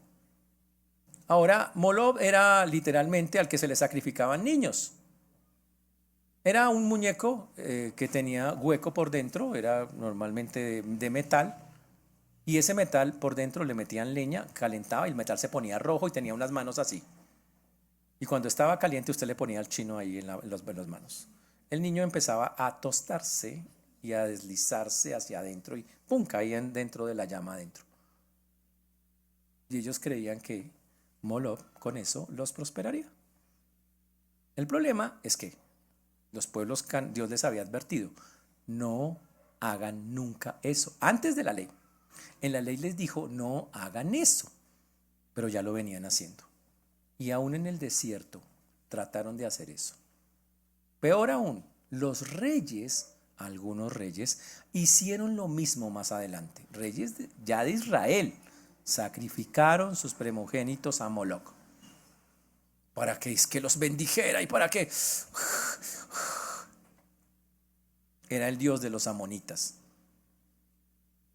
Ahora, Moloc era literalmente al que se le sacrificaban niños. Era un muñeco que tenía hueco por dentro, era normalmente de metal, y ese metal por dentro le metían leña, calentaba y el metal se ponía rojo y tenía unas manos así. Y cuando estaba caliente usted le ponía el chino ahí en las manos. El niño empezaba a tostarse y a deslizarse hacia adentro y ¡pum! Caían dentro de la llama adentro. Y ellos creían que Moloc con eso los prosperaría. El problema es que los pueblos, Dios les había advertido, no hagan nunca eso, antes de la ley. En la ley les dijo, no hagan eso, pero ya lo venían haciendo. Y aún en el desierto trataron de hacer eso. Peor aún, los reyes, algunos reyes, hicieron lo mismo más adelante. Reyes ya de Israel sacrificaron sus primogénitos a Moloc. Para que es que los bendijera y para que era el dios de los amonitas.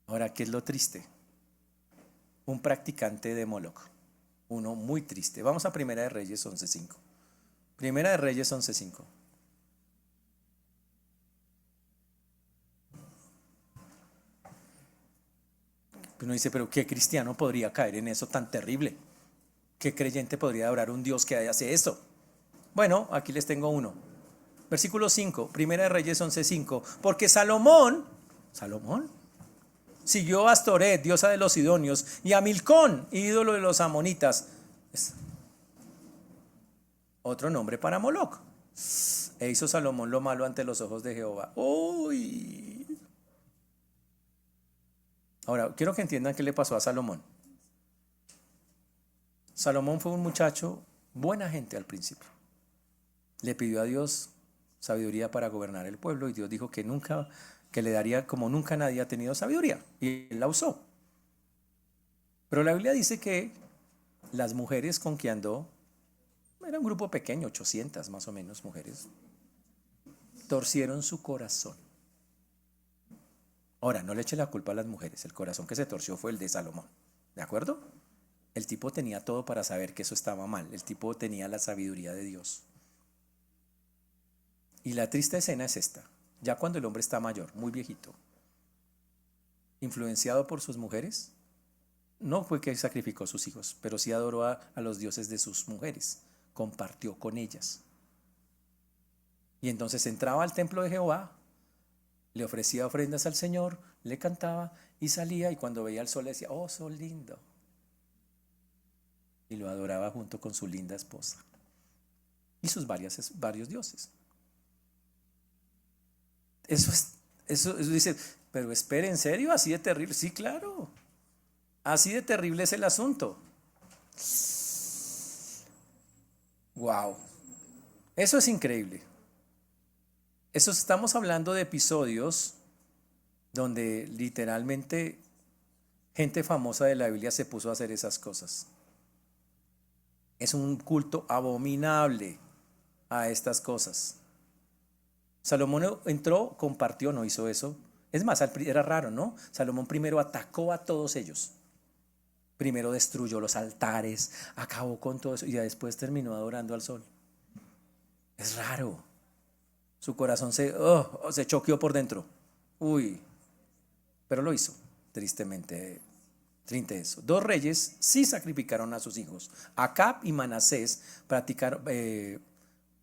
Ahora, ¿qué es lo triste? Un practicante de Moloc, uno muy triste. Vamos a Primera de Reyes 11:5. Primera de Reyes 11:5. Uno dice, pero ¿qué cristiano podría caer en eso tan terrible? ¿Qué creyente podría adorar a un Dios que hace eso? Bueno, aquí les tengo uno. Versículo 5, Primera de Reyes 11:5. Porque Salomón siguió a Astoret, diosa de los sidonios, y a Milcón, ídolo de los amonitas. Es otro nombre para Moloc. E hizo Salomón lo malo ante los ojos de Jehová. Uy. Ahora, quiero que entiendan qué le pasó a Salomón. Salomón fue un muchacho, buena gente al principio. Le pidió a Dios sabiduría para gobernar el pueblo y Dios dijo que le daría como nunca nadie ha tenido sabiduría, y él la usó. Pero la Biblia dice que las mujeres con que andó, era un grupo pequeño, 800 más o menos mujeres, torcieron su corazón. Ahora, no le eche la culpa a las mujeres, el corazón que se torció fue el de Salomón, ¿de acuerdo? El tipo tenía todo para saber que eso estaba mal, el tipo tenía la sabiduría de Dios. Y la triste escena es esta, ya cuando el hombre está mayor, muy viejito, influenciado por sus mujeres, no fue que sacrificó a sus hijos, pero sí adoró a los dioses de sus mujeres, compartió con ellas. Y entonces entraba al templo de Jehová, le ofrecía ofrendas al Señor, le cantaba y salía, y cuando veía el sol le decía, oh, sol lindo. Y lo adoraba junto con su linda esposa y sus varios dioses. Eso dice, pero espere, ¿en serio? ¿Así de terrible? Sí, claro. Así de terrible es el asunto. Wow. Eso es increíble. Eso estamos hablando de episodios donde literalmente gente famosa de la Biblia se puso a hacer esas cosas. Es un culto abominable a estas cosas. Salomón entró, compartió, no hizo eso. Es más, era raro, ¿no? Salomón primero atacó a todos ellos. Primero destruyó los altares, acabó con todo eso y después terminó adorando al sol. Es raro. Su corazón se choqueó por dentro. Uy, pero lo hizo, tristemente. Triste eso. Dos reyes sí sacrificaron a sus hijos. Acab y Manasés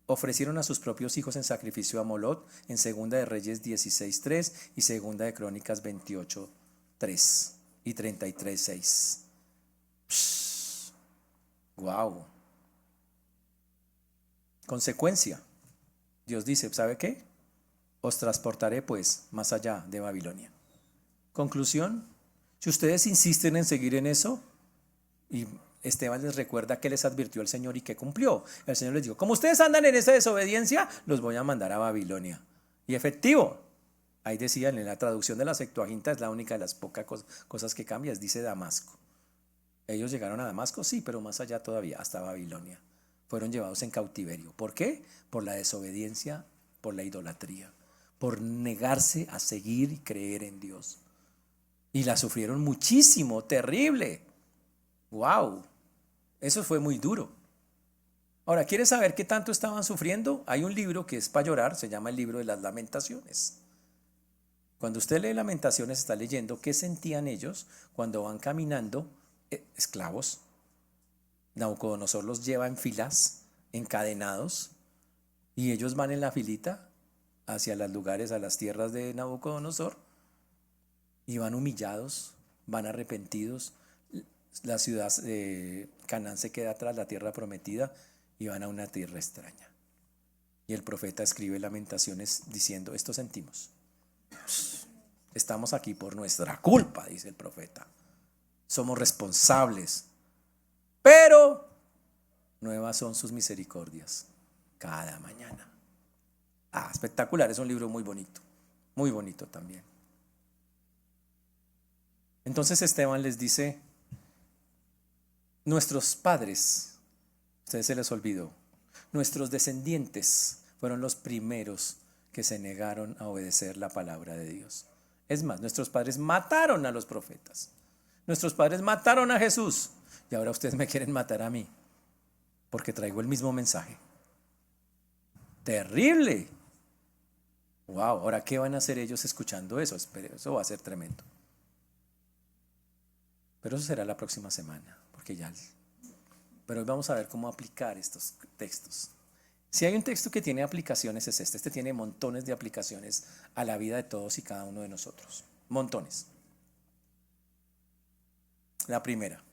ofrecieron a sus propios hijos en sacrificio a Molot en Segunda de Reyes 16:3 y Segunda de Crónicas 28:3 y 33:6. Wow. Consecuencia. Dios dice, ¿sabe qué? Os transportaré pues más allá de Babilonia. Conclusión, si ustedes insisten en seguir en eso, y Esteban les recuerda que les advirtió el Señor y que cumplió. El Señor les dijo, como ustedes andan en esa desobediencia, los voy a mandar a Babilonia. Y efectivo, ahí decían en la traducción de la Septuaginta, es la única de las pocas cosas que cambia, dice Damasco. Ellos llegaron a Damasco, sí, pero más allá todavía, hasta Babilonia. Fueron llevados en cautiverio. ¿Por qué? Por la desobediencia, por la idolatría, por negarse a seguir y creer en Dios. Y la sufrieron muchísimo, terrible. ¡Wow! Eso fue muy duro. Ahora, ¿quieres saber qué tanto estaban sufriendo? Hay un libro que es para llorar, se llama el libro de las Lamentaciones. Cuando usted lee Lamentaciones, está leyendo qué sentían ellos cuando van caminando esclavos. Nabucodonosor los lleva en filas, encadenados, y ellos van en la filita hacia los lugares, a las tierras de Nabucodonosor, y van humillados, van arrepentidos. La ciudad de Canaán se queda atrás, la tierra prometida, y van a una tierra extraña. Y el profeta escribe Lamentaciones diciendo, esto sentimos. Estamos aquí por nuestra culpa, dice el profeta. Somos responsables, pero nuevas son sus misericordias cada mañana. Espectacular, es un libro muy bonito también. Entonces Esteban les dice, nuestros padres, a ustedes se les olvidó, nuestros descendientes fueron los primeros que se negaron a obedecer la palabra de Dios. Es más, nuestros padres mataron a los profetas, nuestros padres mataron a Jesús, y ahora ustedes me quieren matar a mí, porque traigo el mismo mensaje. Terrible. Wow, ahora ¿qué van a hacer ellos escuchando eso? Eso va a ser tremendo. Pero eso será la próxima semana, porque pero hoy vamos a ver cómo aplicar estos textos. Si hay un texto que tiene aplicaciones es este. Este tiene montones de aplicaciones a la vida de todos y cada uno de nosotros. Montones. La primera.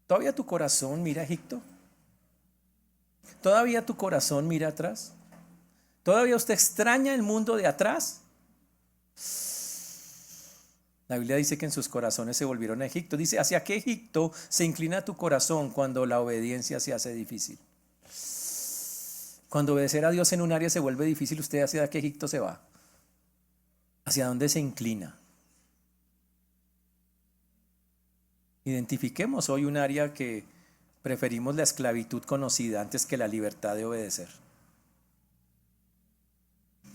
¿Todavía tu corazón mira a Egipto? ¿Todavía tu corazón mira atrás? ¿Todavía usted extraña el mundo de atrás? La Biblia dice que en sus corazones se volvieron a Egipto. Dice, ¿hacia qué Egipto se inclina tu corazón cuando la obediencia se hace difícil? Cuando obedecer a Dios en un área se vuelve difícil, ¿usted hacia qué Egipto se va? ¿Hacia dónde se inclina? Identifiquemos hoy un área que preferimos la esclavitud conocida antes que la libertad de obedecer.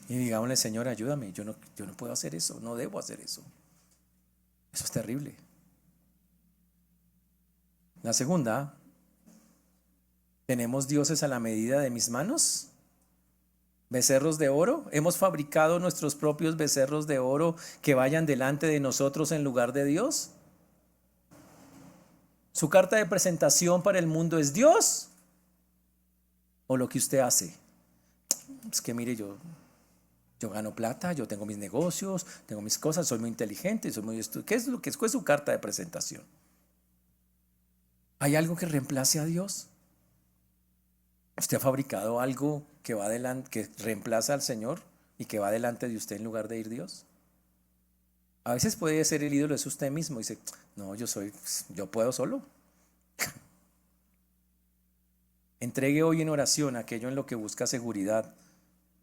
Y digámosle, Señor, ayúdame, yo no puedo hacer eso, no debo hacer eso. Eso es terrible. La segunda, ¿tenemos dioses a la medida de mis manos? ¿Becerros de oro? ¿Hemos fabricado nuestros propios becerros de oro que vayan delante de nosotros en lugar de Dios? ¿Su carta de presentación para el mundo es Dios o lo que usted hace? Es que mire, yo gano plata, yo tengo mis negocios, tengo mis cosas, soy muy inteligente, soy muy ¿Qué es lo que es su carta de presentación? ¿Hay algo que reemplace a Dios? ¿Usted ha fabricado algo que va adelante, que reemplaza al Señor y que va delante de usted en lugar de ir Dios? A veces puede ser el ídolo es usted mismo. Dice, no, yo puedo solo. Entregue hoy en oración aquello en lo que busca seguridad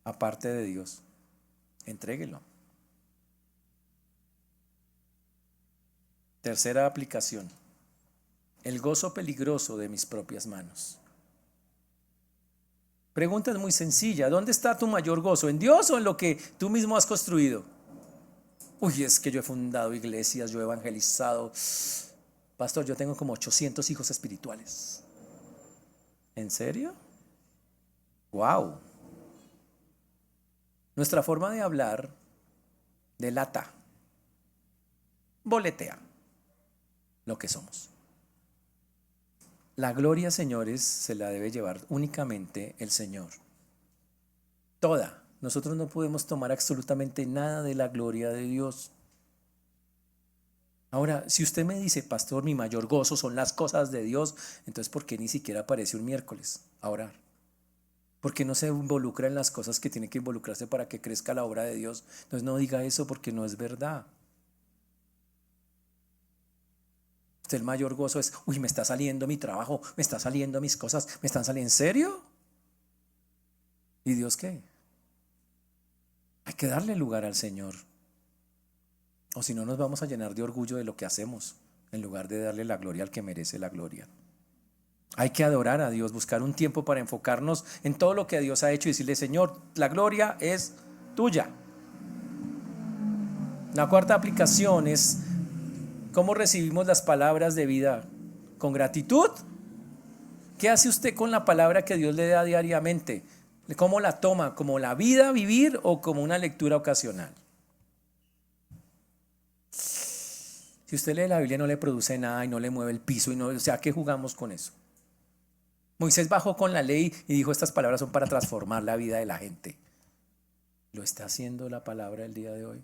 aparte de Dios. Entréguelo. Tercera aplicación. El gozo peligroso de mis propias manos. Pregunta es muy sencilla. ¿Dónde está tu mayor gozo? ¿En Dios o en lo que tú mismo has construido? Uy, es que yo he fundado iglesias, yo he evangelizado. Pastor, yo tengo como 800 hijos espirituales. ¿En serio? ¡Wow! Nuestra forma de hablar delata, boletea lo que somos. La gloria, señores, se la debe llevar únicamente el Señor. Toda. Nosotros no podemos tomar absolutamente nada de la gloria de Dios. Ahora, si usted me dice, pastor, mi mayor gozo son las cosas de Dios, entonces ¿por qué ni siquiera aparece un miércoles a orar? ¿Por qué no se involucra en las cosas que tiene que involucrarse para que crezca la obra de Dios? Entonces no diga eso porque no es verdad. Usted el mayor gozo es, uy, me está saliendo mi trabajo, me está saliendo mis cosas, me están saliendo. ¿En serio? ¿Y Dios qué? Hay que darle lugar al Señor. O si no nos vamos a llenar de orgullo de lo que hacemos, en lugar de darle la gloria al que merece la gloria. Hay que adorar a Dios, buscar un tiempo para enfocarnos en todo lo que Dios ha hecho y decirle, Señor, la gloria es tuya. La cuarta aplicación es cómo recibimos las palabras de vida. ¿Con gratitud? ¿Qué hace usted con la palabra que Dios le da diariamente? ¿Cómo la toma? ¿Como la vida, vivir o como una lectura ocasional? Si usted lee la Biblia no le produce nada y no le mueve el piso, o sea, ¿qué jugamos con eso? Moisés bajó con la ley y dijo, estas palabras son para transformar la vida de la gente. ¿Lo está haciendo la palabra el día de hoy?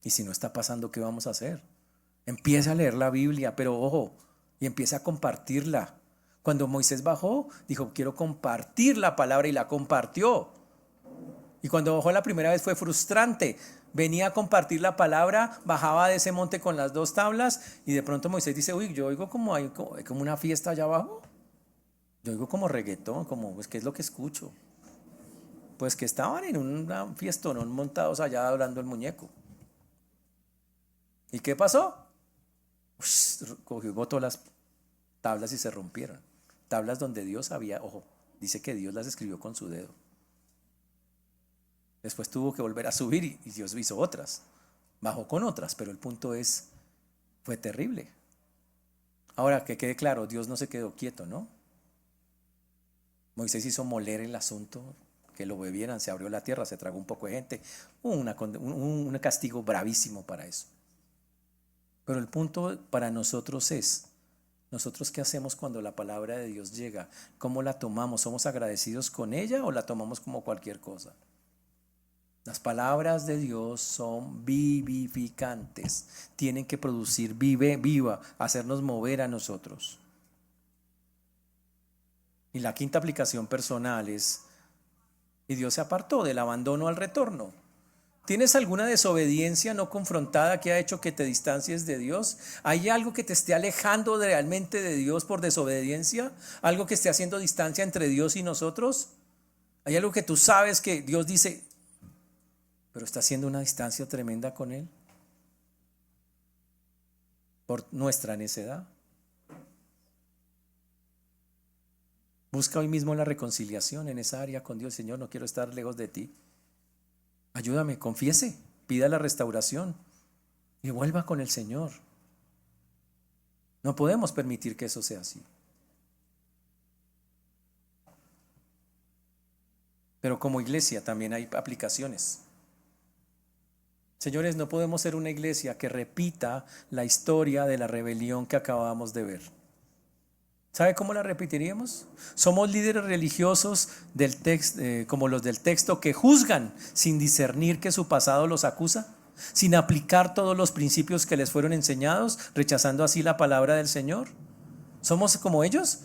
Y si no está pasando, ¿qué vamos a hacer? Empieza a leer la Biblia, pero ojo, y empieza a compartirla. Cuando Moisés bajó, dijo, quiero compartir la palabra y la compartió. Y cuando bajó la primera vez fue frustrante. Venía a compartir la palabra, bajaba de ese monte con las 2 tablas y de pronto Moisés dice, uy, yo oigo como hay como una fiesta allá abajo. Yo oigo como reggaetón, como, pues, ¿qué es lo que escucho? Pues que estaban en una fiestón montados allá hablando el muñeco. ¿Y qué pasó? Cogió, botó las tablas y se rompieron. Tablas donde Dios había, ojo, dice que Dios las escribió con su dedo. Después tuvo que volver a subir y Dios hizo otras. Bajó con otras, pero el punto es, fue terrible. Ahora que quede claro, Dios no se quedó quieto, ¿no? Moisés hizo moler el asunto, que lo bebieran, se abrió la tierra, se tragó un poco de gente. Un castigo bravísimo para eso. Pero el punto para nosotros es, ¿nosotros qué hacemos cuando la palabra de Dios llega? ¿Cómo la tomamos? ¿Somos agradecidos con ella o la tomamos como cualquier cosa? Las palabras de Dios son vivificantes, tienen que producir viva, hacernos mover a nosotros. Y la quinta aplicación personal es, y Dios se apartó del abandono al retorno. ¿Tienes alguna desobediencia no confrontada que ha hecho que te distancies de Dios? ¿Hay algo que te esté alejando realmente de Dios por desobediencia? ¿Algo que esté haciendo distancia entre Dios y nosotros? ¿Hay algo que tú sabes que Dios dice, pero está haciendo una distancia tremenda con Él? Por nuestra necedad. Busca hoy mismo la reconciliación en esa área con Dios. Señor, no quiero estar lejos de ti. Ayúdame, confiese, pida la restauración y vuelva con el Señor. No podemos permitir que eso sea así. pero como iglesia también hay aplicaciones. Señores, no podemos ser una iglesia que repita la historia de la rebelión que acabamos de ver. ¿Sabe cómo la repetiríamos? Somos líderes religiosos del texto, como los del texto, que juzgan sin discernir que su pasado los acusa, sin aplicar todos los principios que les fueron enseñados, rechazando así la palabra del Señor. ¿Somos como ellos?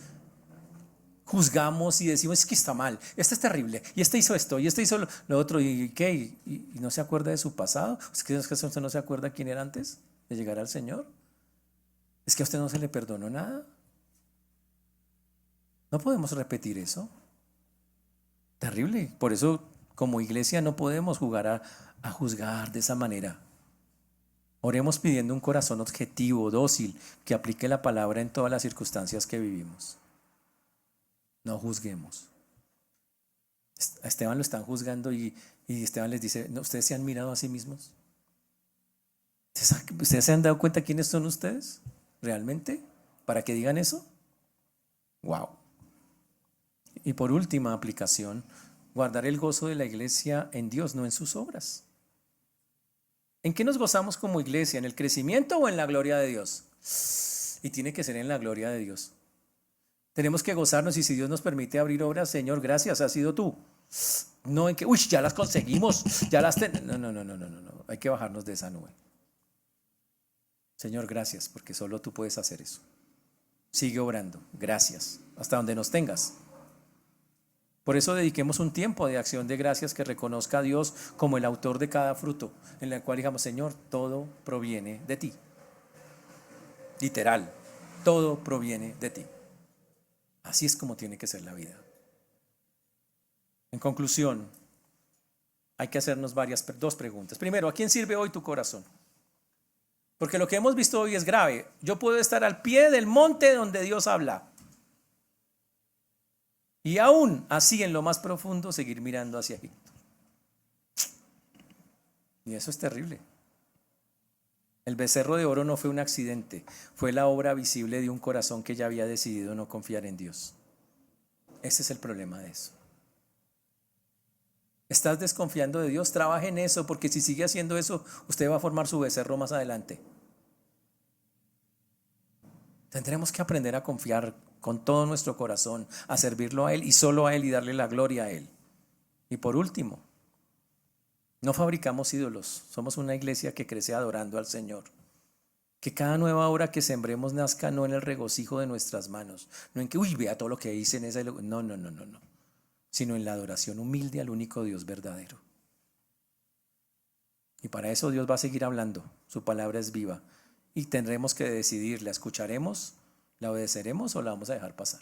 Juzgamos y decimos, es que está mal, este es terrible, y este hizo esto, y este hizo lo otro, ¿y qué? ¿Y no se acuerda de su pasado? ¿Es que usted no se acuerda quién era antes de llegar al Señor? ¿Es que a usted no se le perdonó nada? No podemos repetir eso. Terrible. Por eso, como iglesia, no podemos jugar a juzgar de esa manera. Oremos pidiendo un corazón objetivo, dócil, que aplique la palabra en todas las circunstancias que vivimos. No juzguemos. A Esteban lo están juzgando y Esteban les dice, ¿no, ustedes se han mirado a sí mismos? ¿Ustedes se han dado cuenta quiénes son ustedes realmente para que digan eso? Wow. Y por última aplicación, guardar el gozo de la iglesia en Dios, no en sus obras. ¿En qué nos gozamos como iglesia? ¿En el crecimiento o en la gloria de Dios? Y tiene que ser en la gloria de Dios. Tenemos que gozarnos, y si Dios nos permite abrir obras, Señor, gracias, has sido tú. No en que, uy, ya las conseguimos, ya las no. Hay que bajarnos de esa nube. Señor, gracias, porque solo tú puedes hacer eso. Sigue obrando, gracias, hasta donde nos tengas. Por eso dediquemos un tiempo de acción de gracias que reconozca a Dios como el autor de cada fruto, en el cual digamos, Señor, todo proviene de ti. Literal, todo proviene de ti. Así es como tiene que ser la vida. En conclusión, hay que hacernos dos preguntas. Primero, ¿a quién sirve hoy tu corazón? Porque lo que hemos visto hoy es grave. Yo puedo estar al pie del monte donde Dios habla, y aún así en lo más profundo seguir mirando hacia Egipto. Y eso es terrible. El becerro de oro no fue un accidente, fue la obra visible de un corazón que ya había decidido no confiar en Dios. Ese es el problema de eso. ¿Estás desconfiando de Dios? Trabaje en eso, porque si sigue haciendo eso, usted va a formar su becerro más adelante. Tendremos que aprender a confiar con todo nuestro corazón, a servirlo a Él y solo a Él, y darle la gloria a Él. Y por último, no fabricamos ídolos, somos una iglesia que crece adorando al Señor. Que cada nueva obra que sembremos nazca no en el regocijo de nuestras manos, no en que, uy, vea todo lo que hice en esa. No, sino en la adoración humilde al único Dios verdadero. Y para eso Dios va a seguir hablando, su palabra es viva, y tendremos que decidir, ¿la escucharemos, la obedeceremos o la vamos a dejar pasar?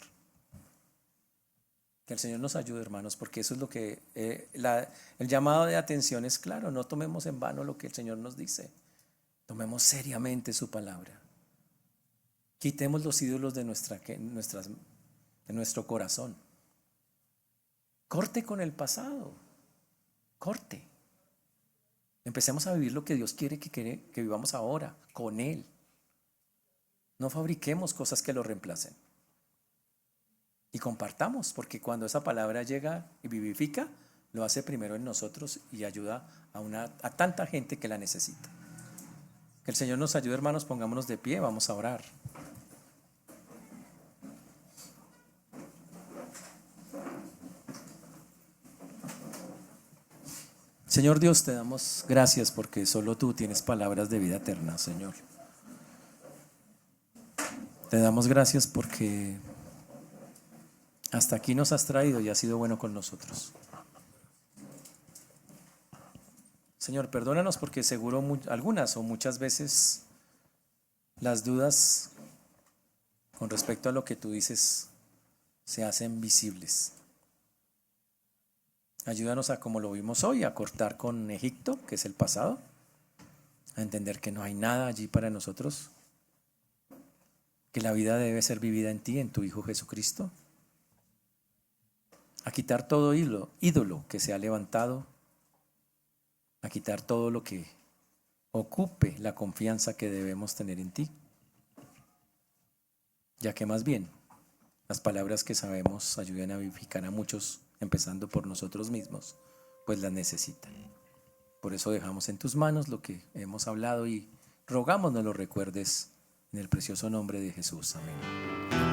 Que el Señor nos ayude, hermanos, porque eso es lo que el llamado de atención es claro. No tomemos en vano lo que el Señor nos dice, tomemos seriamente su palabra. Quitemos los ídolos de nuestro corazón. Corte con el pasado, corte. Empecemos a vivir lo que Dios quiere que vivamos ahora, con Él. No fabriquemos cosas que lo reemplacen. Y compartamos, porque cuando esa palabra llega y vivifica, lo hace primero en nosotros y ayuda a tanta gente que la necesita. Que el Señor nos ayude, hermanos, pongámonos de pie, vamos a orar. Señor Dios, te damos gracias porque solo tú tienes palabras de vida eterna, Señor. Te damos gracias porque hasta aquí nos has traído y has sido bueno con nosotros. Señor, perdónanos porque seguro algunas o muchas veces las dudas con respecto a lo que tú dices se hacen visibles. Ayúdanos a, como lo vimos hoy, a cortar con Egipto, que es el pasado, a entender que no hay nada allí para nosotros, que la vida debe ser vivida en ti, en tu Hijo Jesucristo, a quitar todo ídolo que se ha levantado, a quitar todo lo que ocupe la confianza que debemos tener en ti, ya que más bien las palabras que sabemos ayudan a vivificar a muchos empezando por nosotros mismos, pues las necesitan. Por eso dejamos en tus manos lo que hemos hablado y rogamos nos lo recuerdes en el precioso nombre de Jesús. Amén.